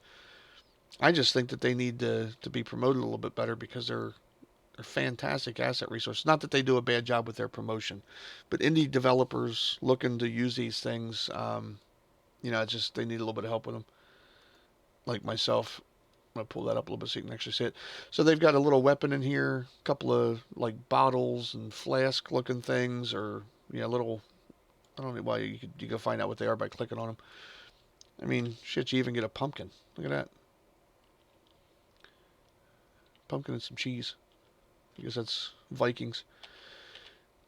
Speaker 1: I just think that they need to be promoted a little bit better because they're fantastic asset resources. Not that they do a bad job with their promotion, but indie developers looking to use these things, you know, it's just they need a little bit of help with them. Like myself, I'm gonna pull that up a little bit so you can actually see it. So they've got a little weapon in here, a couple of like bottles and flask looking things, or you know, little. I don't know why you can find out what they are by clicking on them. I mean, shit, you even get a pumpkin. Look at that. Pumpkin and some cheese. I guess that's Vikings.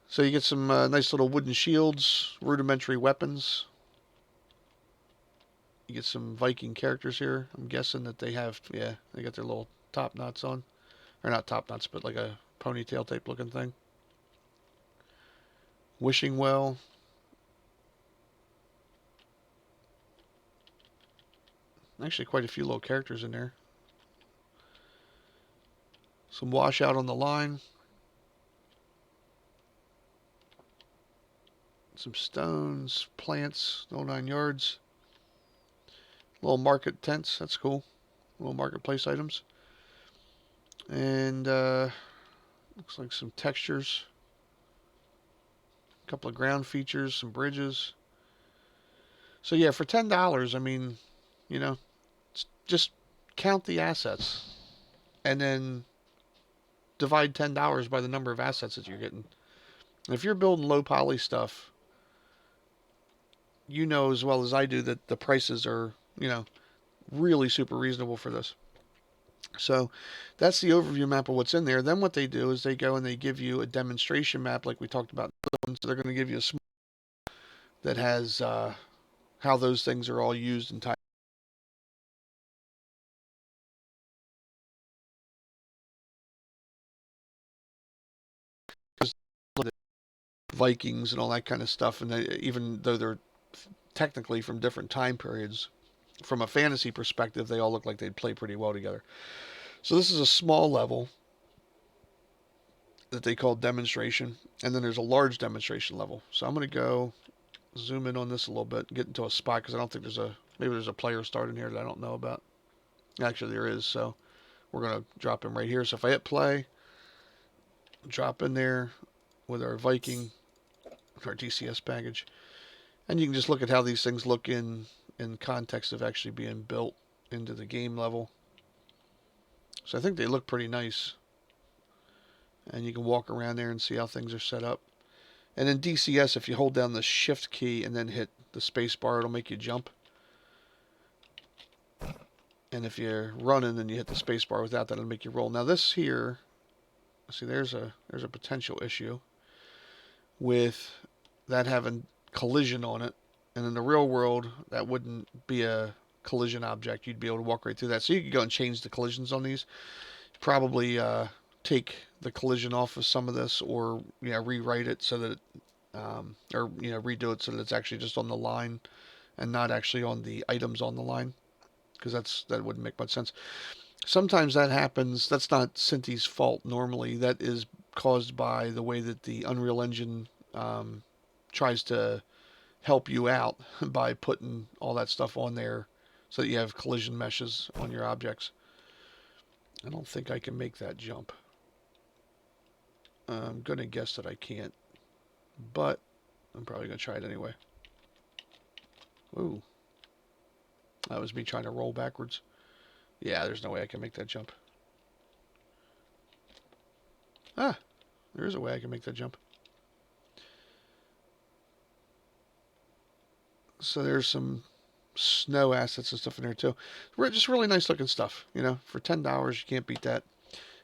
Speaker 1: So you get some nice little wooden shields, rudimentary weapons. You get some Viking characters here. I'm guessing that they have, yeah, they got their little top knots on. Or not top knots, but like a ponytail type looking thing. Wishing well. Actually, quite a few little characters in there. Some washout on the line. Some stones, plants, no 9 yards. Little market tents, that's cool. Little marketplace items. And looks like some textures. A couple of ground features, some bridges. So yeah, for $10, I mean, you know, just count the assets and then divide $10 by the number of assets that you're getting. And if you're building low poly stuff, you know as well as I do that the prices are, really super reasonable for this. So that's the overview map of what's in there. Then what they do is they go and they give you a demonstration map like we talked about. So they're going to give you a small that has how those things are all used and tied. Vikings and all that kind of stuff. And they, even though they're technically from different time periods, from a fantasy perspective, they all look like they'd play pretty well together. So this is a small level that they call demonstration, and then there's a large demonstration level. So I'm going to go zoom in on this a little bit, get into a spot because I don't think maybe there's a player start in here that I don't know about. Actually, there is, so we're going to drop him right here. So if I hit play, drop in there with our Viking, our DCS package, and you can just look at how these things look in context of actually being built into the game level. So I think they look pretty nice. And you can walk around there and see how things are set up. And in DCS, if you hold down the shift key and then hit the space bar, it'll make you jump. And if you're running and you hit the space bar without that, it'll make you roll. Now this here, see there's a potential issue with that having collision on it. And in the real world, that wouldn't be a collision object. You'd be able to walk right through that. So you could go and change the collisions on these. Probably take the collision off of some of this, or rewrite it so that or redo it so that it's actually just on the line and not actually on the items on the line, because that wouldn't make much sense. Sometimes that happens. That's not Synty's fault normally. That is caused by the way that the Unreal Engine tries to help you out by putting all that stuff on there so that you have collision meshes on your objects. I don't think I can make that jump. I'm going to guess that I can't, but I'm probably going to try it anyway. Ooh. That was me trying to roll backwards. Yeah, there's no way I can make that jump. Ah, there is a way I can make that jump. So there's some snow assets and stuff in there too. Just really nice looking stuff, For $10, you can't beat that.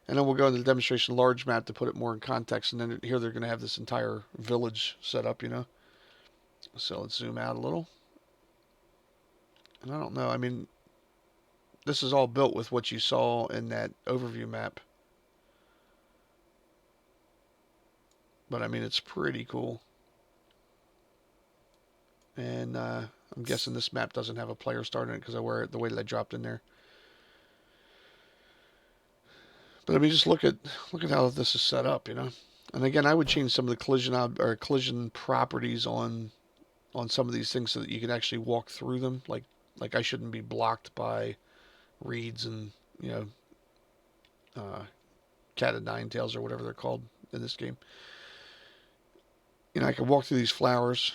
Speaker 1: And then we'll go into the demonstration large map to put it more in context. And then here they're going to have this entire village set up, So let's zoom out a little. And I don't know. I mean, this is all built with what you saw in that overview map. But I mean, it's pretty cool. And I'm guessing this map doesn't have a player start in it because I wear it the way that I dropped in there. But I mean, just look at how this is set up, And again, I would change some of the collision properties on some of these things so that you can actually walk through them. Like I shouldn't be blocked by reeds and cat of nine tails or whatever they're called in this game. I can walk through these flowers.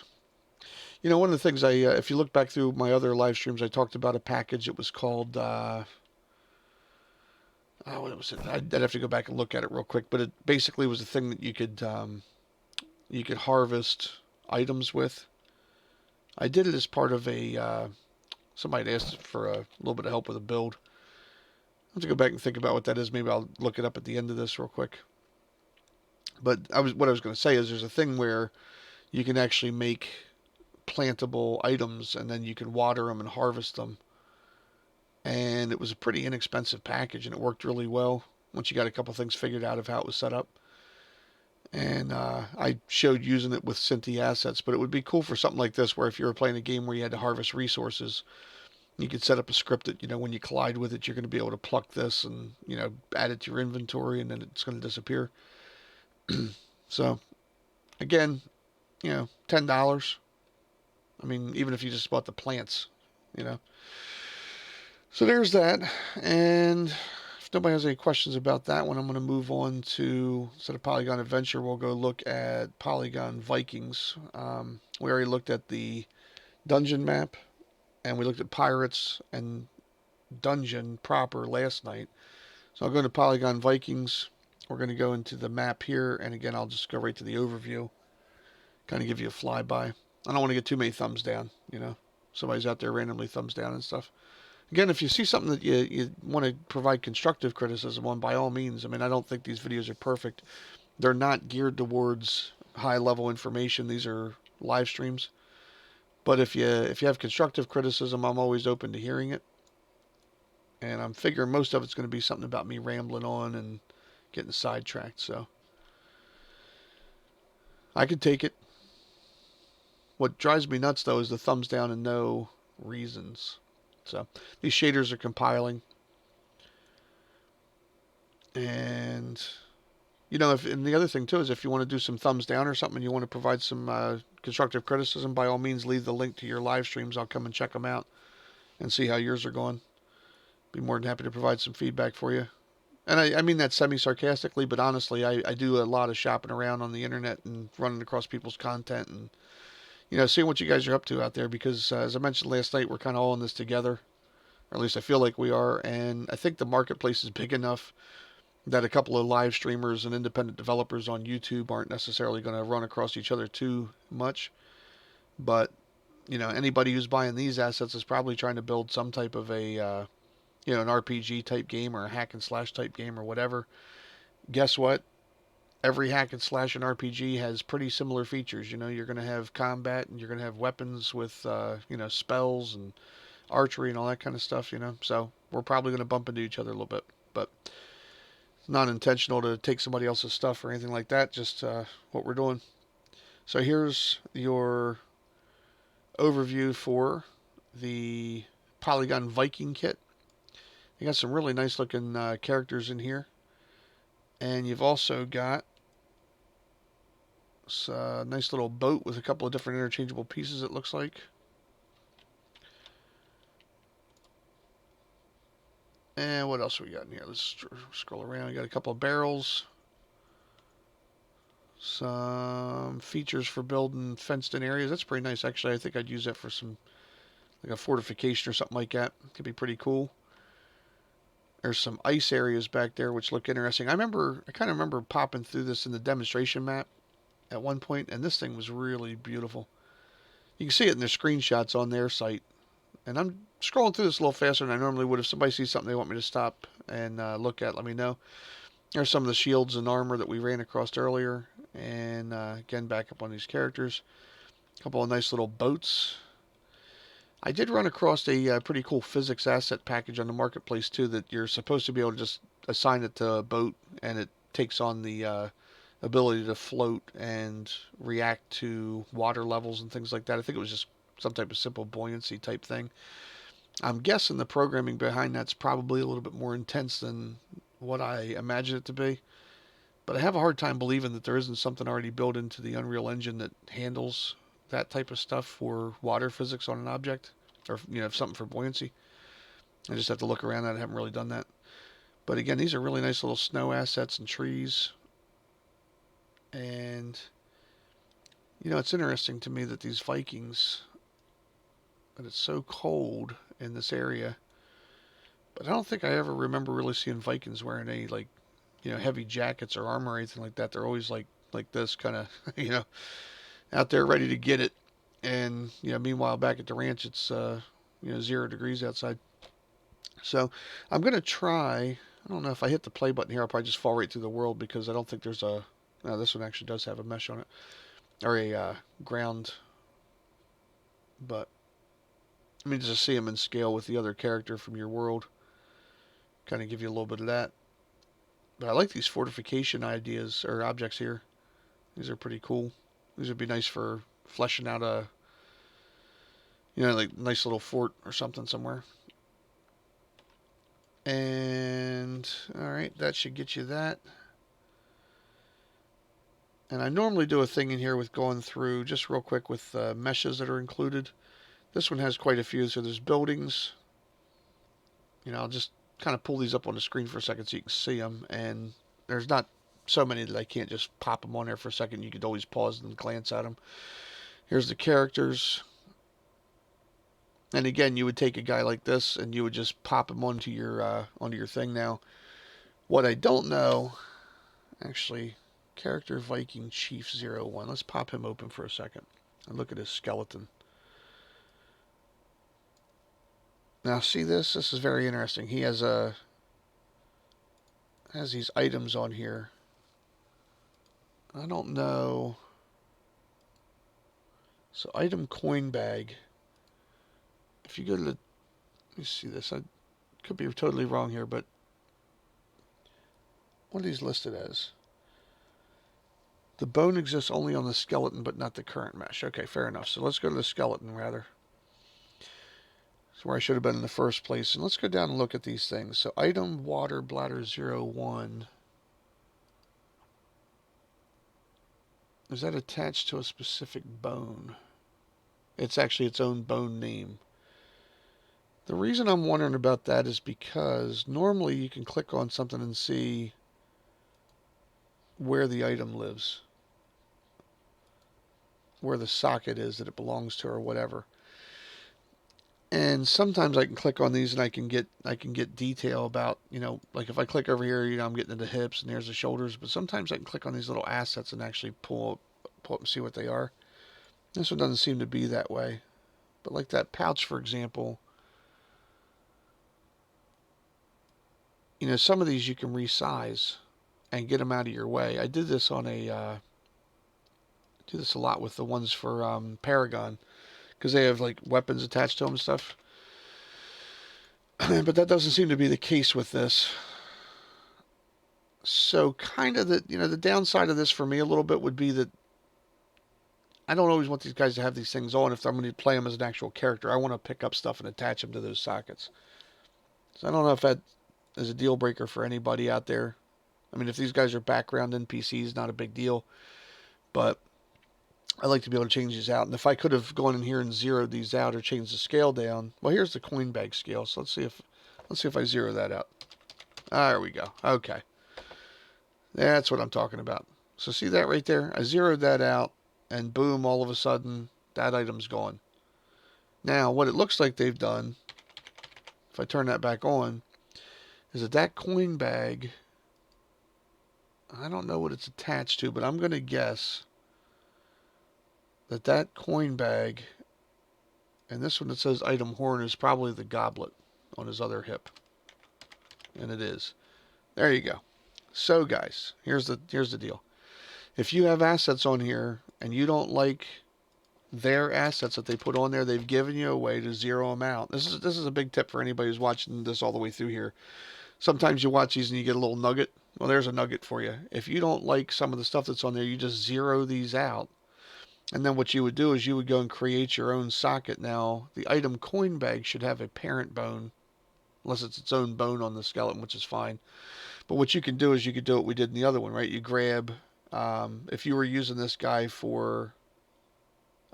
Speaker 1: One of the things if you look back through my other live streams, I talked about a package. It was called what was it? I'd have to go back and look at it real quick, but it basically was a thing that you could harvest items with. I did it as part of a somebody asked for a little bit of help with a build. I have to go back and think about what that is. Maybe I'll look it up at the end of this real quick. But what I was going to say is there's a thing where you can actually make plantable items and then you can water them and harvest them. And it was a pretty inexpensive package and it worked really well once you got a couple things figured out of how it was set up. And I showed using it with Synty assets, but it would be cool for something like this where if you were playing a game where you had to harvest resources, You could set up a script that, when you collide with it, you're going to be able to pluck this and, add it to your inventory, and then it's going to disappear. So, again, $10. I mean, even if you just bought the plants, you know. So there's that. And if nobody has any questions about that one, I'm going to move on to, instead of Polygon Adventure, we'll go look at Polygon Vikings. We already looked at the dungeon map, and we looked at pirates and dungeon proper last night. So I'll go to Polygon Vikings. We're going to go into the map here, and again, I'll just go right to the overview, kind of give you a flyby. I don't want to get too many thumbs down, Somebody's out there randomly thumbs down and stuff. Again, if you see something that you want to provide constructive criticism on, by all means. I mean, I don't think these videos are perfect. They're not geared towards high-level information. These are live streams. But if you have constructive criticism, I'm always open to hearing it. And I'm figuring most of it's going to be something about me rambling on and getting sidetracked. So I could take it. What drives me nuts, though, is the thumbs down and no reasons. So these shaders are compiling. And, and the other thing, too, is if you want to do some thumbs down or something, you want to provide some constructive criticism, by all means, leave the link to your live streams. I'll come and check them out and see how yours are going. Be more than happy to provide some feedback for you. And I mean that semi-sarcastically, but honestly, I do a lot of shopping around on the internet and running across people's content and, seeing what you guys are up to out there, because as I mentioned last night, we're kind of all in this together, or at least I feel like we are, and I think the marketplace is big enough that a couple of live streamers and independent developers on YouTube aren't necessarily going to run across each other too much. But, anybody who's buying these assets is probably trying to build some type of an RPG type game or a hack and slash type game or whatever. Guess what? Every hack and slash and RPG has pretty similar features. You're going to have combat, and you're going to have weapons with, spells and archery and all that kind of stuff, So we're probably going to bump into each other a little bit. But it's not intentional to take somebody else's stuff or anything like that, just what we're doing. So here's your overview for the Polygon Viking kit. You got some really nice looking characters in here. And you've also got a nice little boat with a couple of different interchangeable pieces, it looks like. And what else we got in here? Let's scroll around. We got a couple of barrels. Some features for building fenced-in areas. That's pretty nice, actually. I think I'd use that for some, like a fortification or something like that. Could be pretty cool. There's some ice areas back there which look interesting. I kind of remember popping through this in the demonstration map at one point, and this thing was really beautiful. You can see it in their screenshots on their site. And I'm scrolling through this a little faster than I normally would. If somebody sees something they want me to stop and look at, let me know. There's some of the shields and armor that we ran across earlier. And again, back up on these characters. A couple of nice little boats. I did run across a pretty cool physics asset package on the marketplace too, that you're supposed to be able to just assign it to a boat, and it takes on the ability to float and react to water levels and things like that. I think it was just some type of simple buoyancy type thing. I'm guessing the programming behind that's probably a little bit more intense than what I imagine it to be. But I have a hard time believing that there isn't something already built into the Unreal Engine that handles that type of stuff for water physics on an object, or something for buoyancy. I just have to look around. I haven't really done that. But again, these are really nice little snow assets and trees. And it's interesting to me that these Vikings, that it's so cold in this area. But I don't think I ever remember really seeing Vikings wearing any heavy jackets or armor or anything like that. They're always like this kind of out there ready to get it. And meanwhile back at the ranch it's 0 degrees outside. So I'm gonna try. I don't know if I hit the play button here, I'll probably just fall right through the world, because I don't think there's a. No, this one actually does have a mesh on it, or a ground. But I mean, just see them in scale with the other character from your world. Kind of give you a little bit of that. But I like these fortification ideas or objects here. These are pretty cool. These would be nice for fleshing out You know, like nice little fort or something somewhere. And all right, that should get you that. And I normally do a thing in here with going through just real quick with meshes that are included. This one has quite a few. So there's buildings. You know, I'll just kind of pull these up on the screen for a second so you can see them. And there's not so many that I can't just pop them on there for a second. You could always pause and glance at them. Here's the characters. And again, you would take a guy like this and you would just pop him onto your thing. Now, what I don't know, actually, character Viking Chief 01. Let's pop him open for a second and look at his skeleton. Now, see this? This is very interesting. He has these items on here. I don't know. So, item coin bag. If you go to the, let me see this. I could be totally wrong here, but what are these listed as? The bone exists only on the skeleton, but not the current mesh. Okay, fair enough. So let's go to the skeleton, rather. It's where I should have been in the first place. And let's go down and look at these things. So item water bladder 01. Is that attached to a specific bone? It's actually its own bone name. The reason I'm wondering about that is because normally you can click on something and see where the item lives, where the socket is that it belongs to or whatever. And sometimes I can click on these and I can get detail about, you know, like if I click over here, you know, I'm getting into the hips and there's the shoulders, but sometimes I can click on these little assets and actually pull up and see what they are. This one doesn't seem to be that way. But like that pouch, for example, you know, some of these you can resize and get them out of your way. I did this on do this a lot with the ones for Paragon, because they have like weapons attached to them and stuff. But that doesn't seem to be the case with this. So kind of the downside of this for me a little bit would be that I don't always want these guys to have these things on if I'm going to play them as an actual character. I want to pick up stuff and attach them to those sockets. So I don't know if that is a deal breaker for anybody out there. I mean, if these guys are background NPCs, not a big deal. But I like to be able to change these out. And if I could have gone in here and zeroed these out or changed the scale down. Well, here's the coin bag scale. So let's see if I zero that out. There we go. Okay. That's what I'm talking about. So see that right there? I zeroed that out and boom, all of a sudden that item's gone. Now, what it looks like they've done, if I turn that back on, is that coin bag, I don't know what it's attached to, but I'm going to guess that coin bag, and this one that says item horn, is probably the goblet on his other hip. And it is. There you go. So guys, here's the deal. If you have assets on here and you don't like their assets that they put on there, they've given you a way to zero them out. This is a big tip for anybody who's watching this all the way through here. Sometimes you watch these and you get a little nugget. Well, there's a nugget for you. If you don't like some of the stuff that's on there, you just zero these out. And then what you would do is you would go and create your own socket. Now, the item coin bag should have a parent bone, unless it's its own bone on the skeleton, which is fine. But what you can do is you could do what we did in the other one, right? You grab, if you were using this guy for,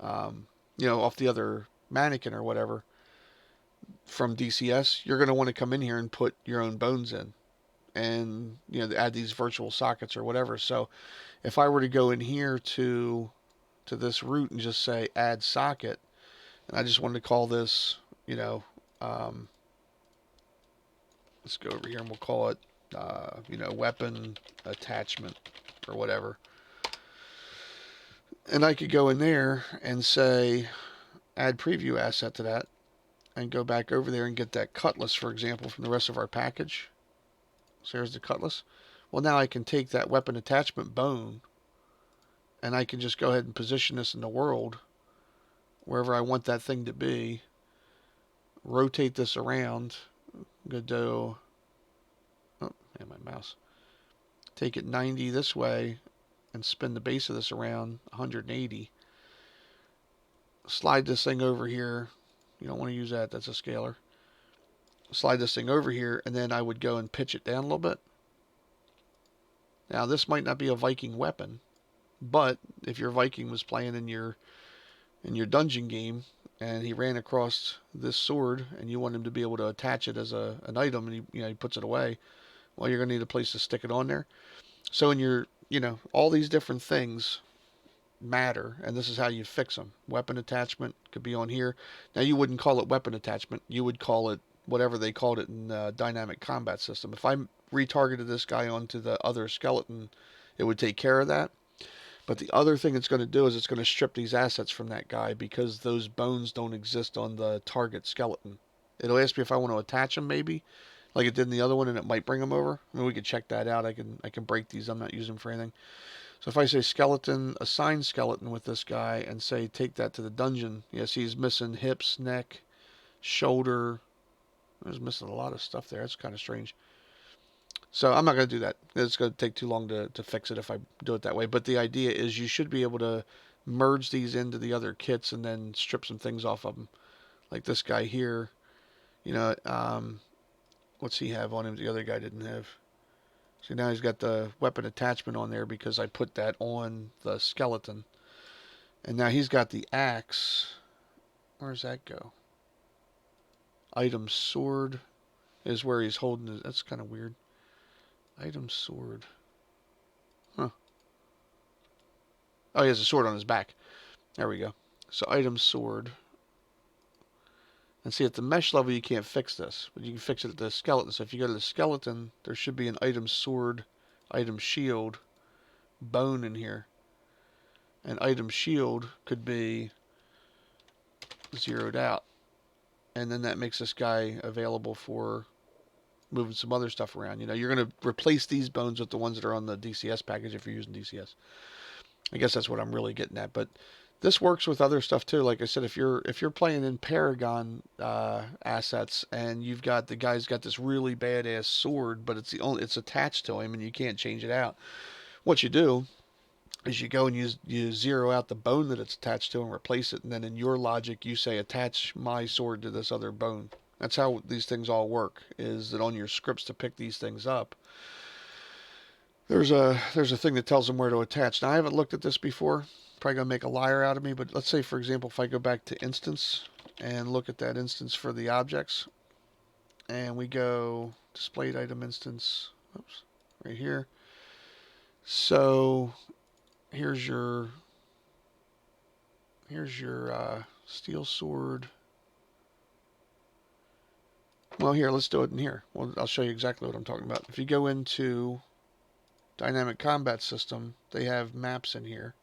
Speaker 1: off the other mannequin or whatever from DCS, you're going to want to come in here and put your own bones in and, add these virtual sockets or whatever. So if I were to go in here to this root and just say add socket, and I just wanted to call this, let's go over here and we'll call it, weapon attachment or whatever. And I could go in there and say add preview asset to that and go back over there and get that cutlass, for example, from the rest of our package. So there's the cutlass. Well, now I can take that weapon attachment bone and I can just go ahead and position this in the world wherever I want that thing to be. Rotate this around. I'm going to do, my mouse. Take it 90 this way and spin the base of this around 180. Slide this thing over here You don't want to use that. That's a scalar. Slide this thing over here, and then I would go and pitch it down a little bit. Now, this might not be a Viking weapon, but if your Viking was playing in your dungeon game and he ran across this sword and you want him to be able to attach it as an item, and he puts it away, well, you're going to need a place to stick it on there. So in your, all these different things matter, and this is how you fix them. Weapon attachment could be on here. Now, you wouldn't call it weapon attachment. You would call it whatever they called it in the dynamic combat system. If I retargeted this guy onto the other skeleton, it would take care of that. But the other thing it's going to do is it's going to strip these assets from that guy because those bones don't exist on the target skeleton. It'll ask me if I want to attach them, maybe, like it did in the other one, and it might bring them over. I mean, we could check that out. I can break these. I'm not using them for anything. So if I say skeleton, assign skeleton with this guy, and say take that to the dungeon, yes, he's missing hips, neck, shoulder. He's missing a lot of stuff there. That's kind of strange. So I'm not going to do that. It's going to take too long to fix it if I do it that way. But the idea is you should be able to merge these into the other kits and then strip some things off of them. Like this guy here, what's he have on him the other guy didn't have? See, now he's got the weapon attachment on there because I put that on the skeleton. And now he's got the axe. Where's that go? Item sword is where he's holding it. That's kind of weird. Item sword. Huh. Oh, he has a sword on his back. There we go. So item sword. And see, at the mesh level, you can't fix this. But you can fix it at the skeleton. So if you go to the skeleton, there should be an item sword, item shield, bone in here. And item shield could be zeroed out. And then that makes this guy available for moving some other stuff around. You're going to replace these bones with the ones that are on the DCS package if you're using DCS. I guess that's what I'm really getting at. But this works with other stuff too. Like I said, if you're playing in Polygon assets and you've got the guy's got this really badass sword, but it's attached to him and you can't change it out. What you do is you go and you zero out the bone that it's attached to and replace it, and then in your logic you say attach my sword to this other bone. That's how these things all work, is that on your scripts to pick these things up, there's a thing that tells them where to attach. Now, I haven't looked at this before. Probably going to make a liar out of me, but let's say, for example, if I go back to instance and look at that instance for the objects, and we go displayed item instance, oops, right here. So here's your steel sword. Well, here, let's do it in here. Well, I'll show you exactly what I'm talking about. If you go into Dynamic Combat System, they have maps in here.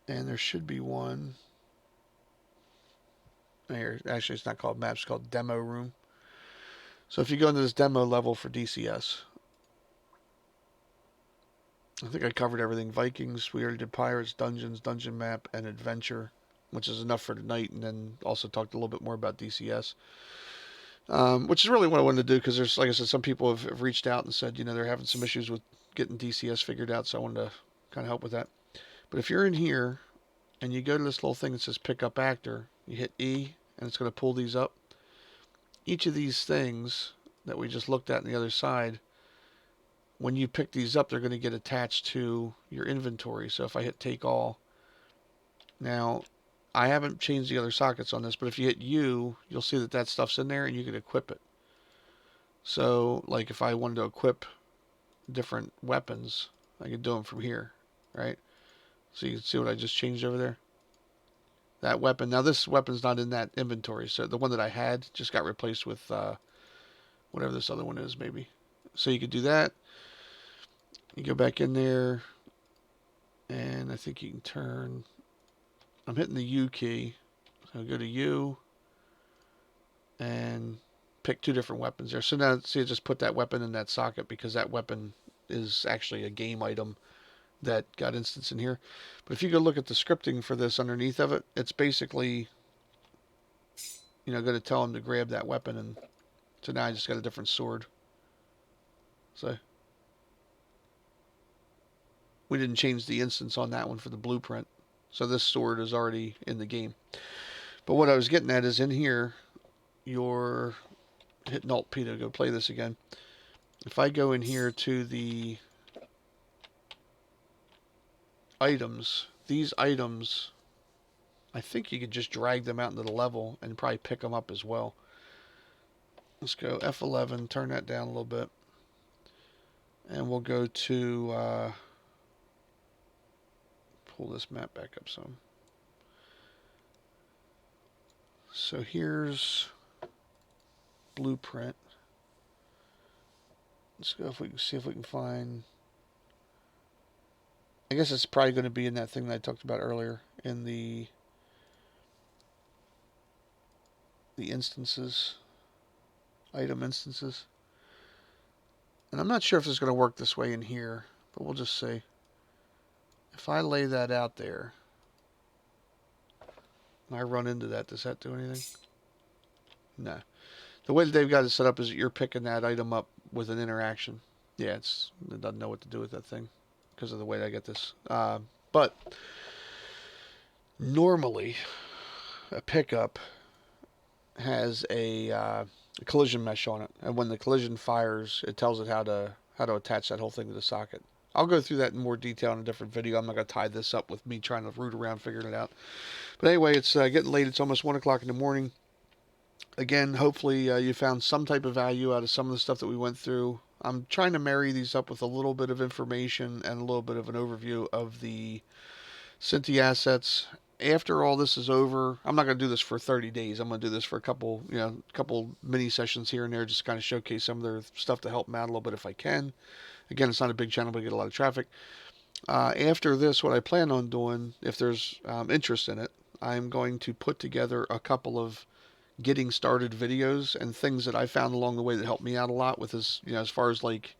Speaker 1: And there should be one. Here, actually, it's not called maps, it's called Demo Room. So if you go into this demo level for DCS, I think I covered everything. Vikings, we already did Pirates, Dungeons, Dungeon Map, and Adventure, which is enough for tonight, and then also talked a little bit more about DCS, which is really what I wanted to do, because there's, like I said, some people have reached out and said, they're having some issues with getting DCS figured out, so I wanted to kind of help with that. But if you're in here, and you go to this little thing that says Pick Up Actor, you hit E, and it's going to pull these up. Each of these things that we just looked at on the other side, when you pick these up, they're going to get attached to your inventory. So if I hit Take All, now, I haven't changed the other sockets on this, but if you hit U, you'll see that stuff's in there and you can equip it. So, like if I wanted to equip different weapons, I could do them from here, right? So you can see what I just changed over there. That weapon. Now this weapon's not in that inventory, so the one that I had just got replaced with whatever this other one is, maybe. So you could do that. You go back in there, and I think you can turn. I'm hitting the U key. So go to U and pick two different weapons there. So now, see, I just put that weapon in that socket because that weapon is actually a game item that got instance in here. But if you go look at the scripting for this underneath of it, it's basically, going to tell him to grab that weapon, and so now I just got a different sword. So we didn't change the instance on that one for the blueprint. So this sword is already in the game. But what I was getting at is in here, you're hitting Alt P to go play this again. If I go in here to the items, these items, I think you could just drag them out into the level and probably pick them up as well. Let's go F11, turn that down a little bit. And we'll go to, pull this map back up some. So here's blueprint. Let's go if we can see if we can find. I guess it's probably going to be in that thing that I talked about earlier in the instances, item instances. And I'm not sure if it's going to work this way in here, but we'll just see. If I lay that out there and I run into that, does that do anything? No. The way that they've got it set up is that you're picking that item up with an interaction. Yeah, it doesn't know what to do with that thing because of the way I get this. But normally, a pickup has a collision mesh on it, and when the collision fires, it tells it how to attach that whole thing to the socket. I'll go through that in more detail in a different video. I'm not going to tie this up with me trying to root around figuring it out. But anyway, it's getting late. It's almost 1 o'clock in the morning. Again, hopefully you found some type of value out of some of the stuff that we went through. I'm trying to marry these up with a little bit of information and a little bit of an overview of the Synty assets. After all this is over, I'm not going to do this for 30 days. I'm going to do this for a couple mini sessions here and there, just to kind of showcase some of their stuff to help them out a little bit if I can. Again, it's not a big channel, but I get a lot of traffic. After this, what I plan on doing, if there's interest in it, I'm going to put together a couple of getting started videos and things that I found along the way that helped me out a lot with this, as far as like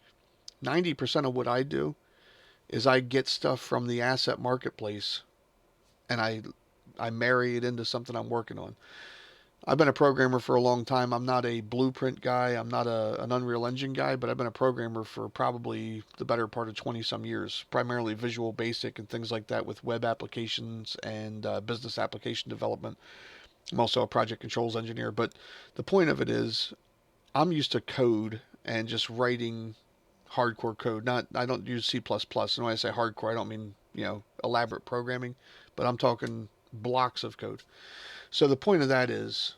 Speaker 1: 90% of what I do is I get stuff from the asset marketplace and I marry it into something I'm working on. I've been a programmer for a long time. I'm not a blueprint guy. I'm not an Unreal Engine guy, but I've been a programmer for probably the better part of 20 some years, primarily Visual Basic and things like that with web applications and business application development. I'm also a project controls engineer, but the point of it is I'm used to code and just writing hardcore code. I don't use C++. And when I say hardcore, I don't mean, elaborate programming, but I'm talking blocks of code. So the point of that is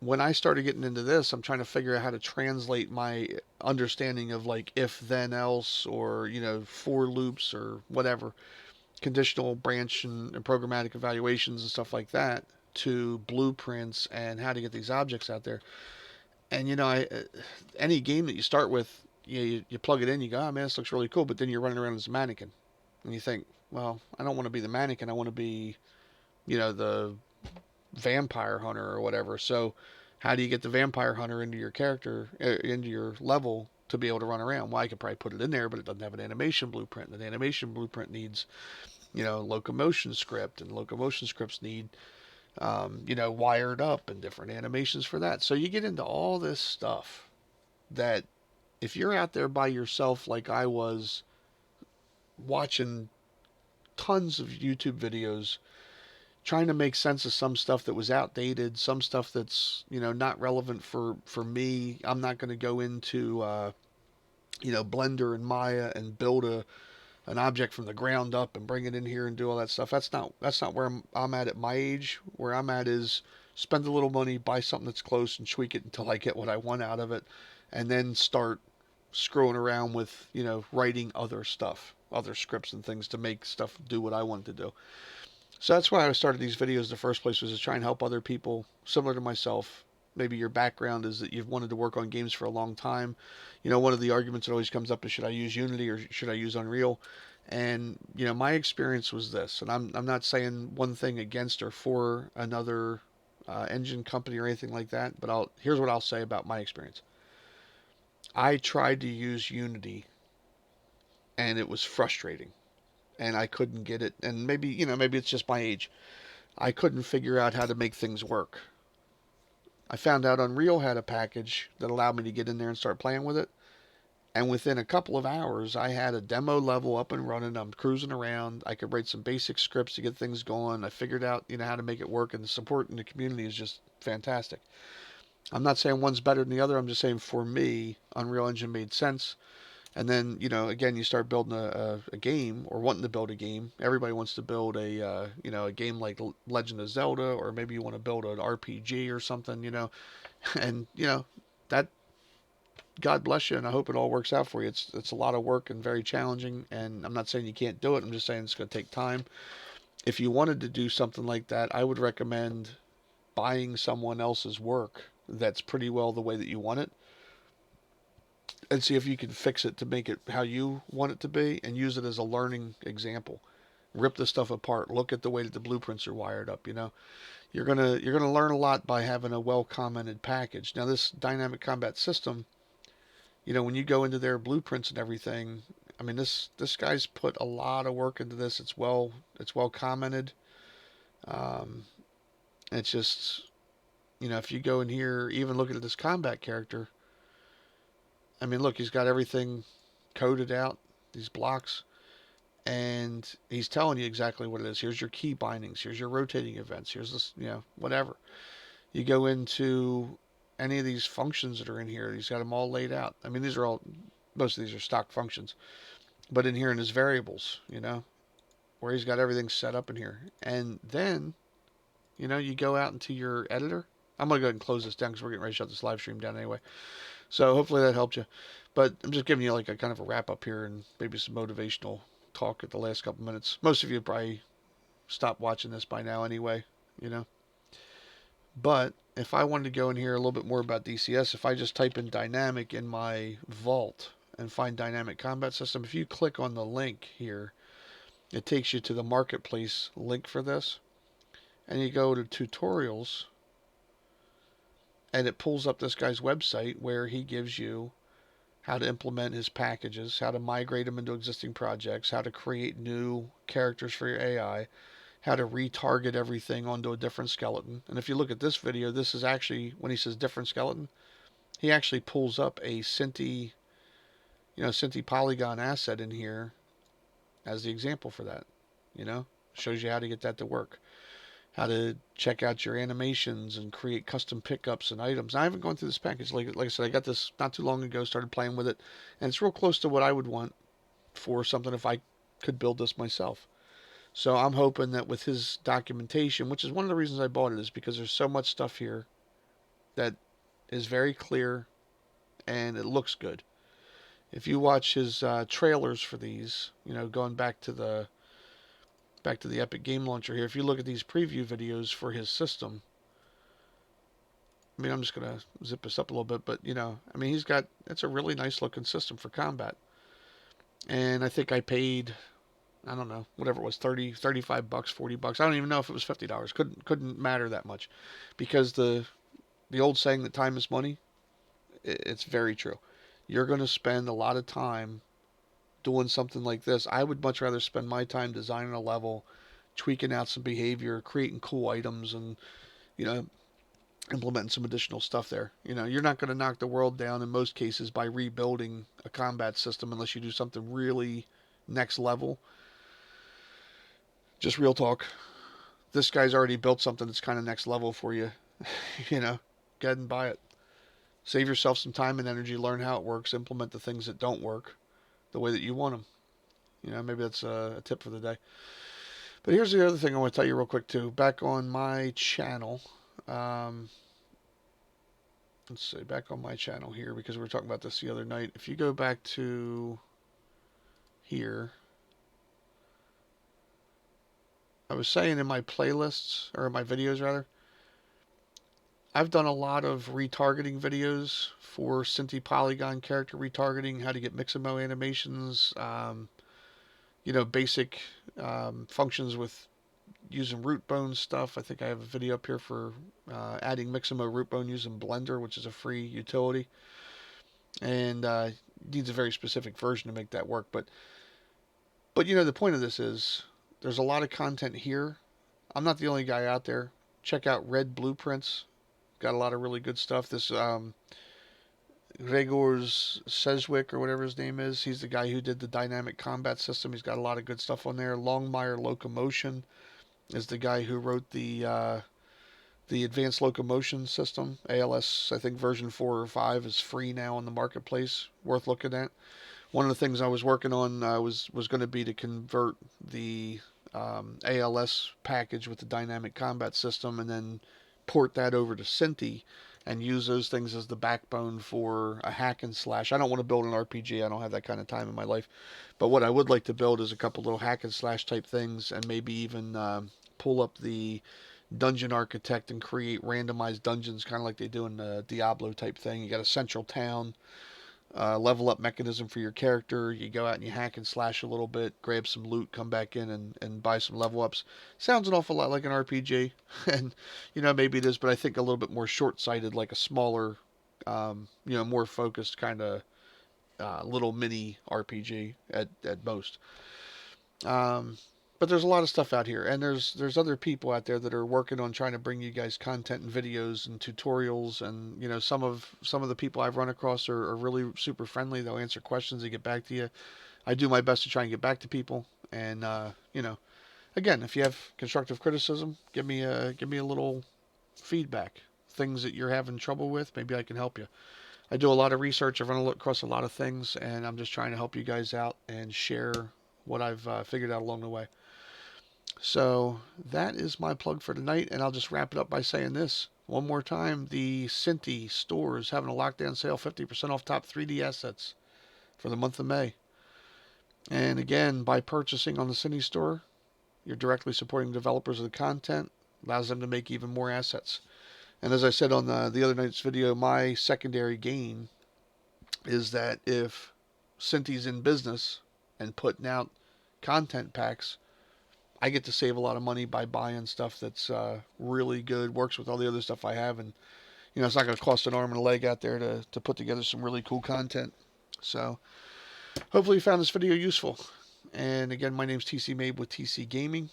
Speaker 1: when I started getting into this, I'm trying to figure out how to translate my understanding of like if then else or, for loops or whatever, conditional branch and programmatic evaluations and stuff like that to blueprints and how to get these objects out there. And any game that you start with, you plug it in, you go, oh man, this looks really cool, but then you're running around as a mannequin, and you think, well, I don't want to be the mannequin, I want to be, the vampire hunter or whatever. So, how do you get the vampire hunter into your character, into your level to be able to run around? Well, I could probably put it in there, but it doesn't have an animation blueprint. And the animation blueprint needs, locomotion script, and locomotion scripts need wired up and different animations for that. So you get into all this stuff that if you're out there by yourself, like I was, watching tons of YouTube videos, trying to make sense of some stuff that was outdated, some stuff that's, not relevant for me. I'm not going to go into, Blender and Maya and build an object from the ground up and bring it in here and do all that stuff. That's not where I'm at my age. Where I'm at is spend a little money, buy something that's close, and tweak it until I get what I want out of it, and then start screwing around with writing other stuff, other scripts and things to make stuff do what I want to do. So that's why I started these videos in the first place, was to try and help other people similar to myself. Maybe your background is that you've wanted to work on games for a long time. One of the arguments that always comes up is, should I use Unity or should I use Unreal? And, my experience was this, and I'm not saying one thing against or for another engine company or anything like that, but here's what I'll say about my experience. I tried to use Unity, and it was frustrating, and I couldn't get it. And maybe it's just my age. I couldn't figure out how to make things work. I found out Unreal had a package that allowed me to get in there and start playing with it, And within a couple of hours, I had a demo level up and running. I'm cruising around. I could write some basic scripts to get things going. I figured out, how to make it work, and the support in the community is just fantastic. I'm not saying one's better than the other. I'm just saying for me, Unreal Engine made sense. And then, again, you start building a game or wanting to build a game. Everybody wants to build a game like Legend of Zelda, or maybe you want to build an RPG or something, and, that, God bless you, and I hope it all works out for you. It's a lot of work and very challenging, and I'm not saying you can't do it. I'm just saying it's going to take time. If you wanted to do something like that, I would recommend buying someone else's work that's pretty well the way that you want it, and see if you can fix it to make it how you want it to be, and use it as a learning example. Rip the stuff apart. Look at the way that the blueprints are wired up. You're gonna learn a lot by having a well commented package. Now, this dynamic combat system, when you go into their blueprints and everything, I mean, this guy's put a lot of work into this. It's well commented. Um, it's just, if you go in here, even looking at this combat character, I mean, look, he's got everything coded out, these blocks, and he's telling you exactly what it is. Here's your key bindings. Here's your rotating events. Here's this, whatever. You go into any of these functions that are in here, he's got them all laid out. I mean, most of these are stock functions. But in here in his variables, where he's got everything set up in here. And then, you go out into your editor. I'm going to go ahead and close this down because we're getting ready to shut this live stream down anyway. So hopefully that helped you. But I'm just giving you like a kind of a wrap up here and maybe some motivational talk at the last couple minutes. Most of you probably stopped watching this by now anyway, you know. But if I wanted to go in here a little bit more about DCS, if I just type in dynamic in my vault and find dynamic combat system, if you click on the link here, it takes you to the marketplace link for this. And you go to tutorials, and it pulls up this guy's website where he gives you how to implement his packages, how to migrate them into existing projects, how to create new characters for your AI, how to retarget everything onto a different skeleton. And if you look at this video, this is actually, when he says different skeleton, he actually pulls up a Synty Polygon asset in here as the example for that. Shows you how to get that to work, how to check out your animations and create custom pickups and items. I haven't gone through this package. Like I said, I got this not too long ago, started playing with it, and it's real close to what I would want for something if I could build this myself. So I'm hoping that with his documentation, which is one of the reasons I bought it, is because there's so much stuff here that is very clear and it looks good. If you watch his trailers for these, going back to the Epic Game Launcher here, if you look at these preview videos for his system, I mean, I'm just going to zip this up a little bit, but, I mean, it's a really nice looking system for combat. And I think I paid, I don't know, whatever it was, 30, 35 bucks, 40 bucks. I don't even know if it was $50. Couldn't matter that much, because the old saying that time is money, it's very true. You're going to spend a lot of time doing something like this. I would much rather spend my time designing a level, tweaking out some behavior, creating cool items, and, implementing some additional stuff there. You're not going to knock the world down in most cases by rebuilding a combat system unless you do something really next level. Just real talk. This guy's already built something that's kind of next level for you. Go ahead and buy it. Save yourself some time and energy, learn how it works, implement the things that don't work the way that you want them. Maybe that's a tip for the day. But here's the other thing I want to tell you real quick too. Back on my channel, let's see, back on my channel here, because we were talking about this the other night. If you go back to here, I was saying in my playlists, or my videos rather, I've done a lot of retargeting videos for Synty Polygon character retargeting, how to get Mixamo animations, basic functions with using root bone stuff. I think I have a video up here for adding Mixamo root bone using Blender, which is a free utility, and needs a very specific version to make that work. But the point of this is there's a lot of content here. I'm not the only guy out there. Check out Red Blueprints. Got a lot of really good stuff. This Gregor's Sedgwick or whatever his name is. He's the guy who did the dynamic combat system. He's got a lot of good stuff on there. Longmire Locomotion is the guy who wrote the advanced locomotion system. ALS, I think version 4 or 5 is free now on the marketplace. Worth looking at. One of the things I was working on was going to be to convert the ALS package with the dynamic combat system and then port that over to Synty and use those things as the backbone for a hack and slash. I don't want to build an RPG. I don't have that kind of time in my life. But what I would like to build is a couple little hack and slash type things and maybe even pull up the dungeon architect and create randomized dungeons, kind of like they do in the Diablo type thing. You got a central town, level up mechanism for your character. You go out and you hack and slash a little bit, grab some loot, come back in and buy some level ups. Sounds an awful lot like an RPG, and maybe it is, but I think a little bit more short-sighted, like a smaller, more focused kind of little mini RPG at most. But there's a lot of stuff out here, and there's other people out there that are working on trying to bring you guys content and videos and tutorials, and some of the people I've run across are really super friendly. They'll answer questions, they get back to you. I do my best to try and get back to people, and again, if you have constructive criticism, give me a little feedback. Things that you're having trouble with, maybe I can help you. I do a lot of research. I've run across a lot of things, and I'm just trying to help you guys out and share what I've figured out along the way. So that is my plug for tonight, and I'll just wrap it up by saying this one more time. The Synty store is having a lockdown sale, 50% off top 3D assets for the month of May. And again, by purchasing on the Synty store, you're directly supporting developers of the content, allows them to make even more assets. And as I said on the other night's video, my secondary gain is that if Synty's in business and putting out content packs, I get to save a lot of money by buying stuff that's really good, works with all the other stuff I have, and it's not going to cost an arm and a leg out there to put together some really cool content. So hopefully you found this video useful. And again, my name's TC Mabe with TC Gaming.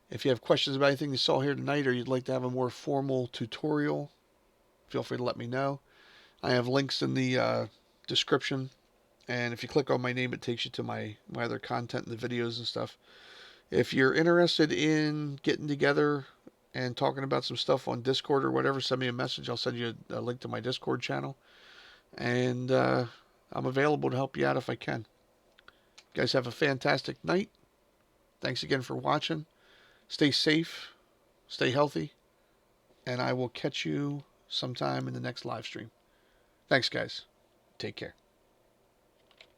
Speaker 1: If you have questions about anything you saw here tonight, or you'd like to have a more formal tutorial, feel free to let me know. I have links in the description, and if you click on my name, it takes you to my other content and the videos and stuff. If you're interested in getting together and talking about some stuff on Discord or whatever, send me a message. I'll send you a link to my Discord channel. And I'm available to help you out if I can. You guys have a fantastic night. Thanks again for watching. Stay safe. Stay healthy. And I will catch you sometime in the next live stream. Thanks, guys. Take care.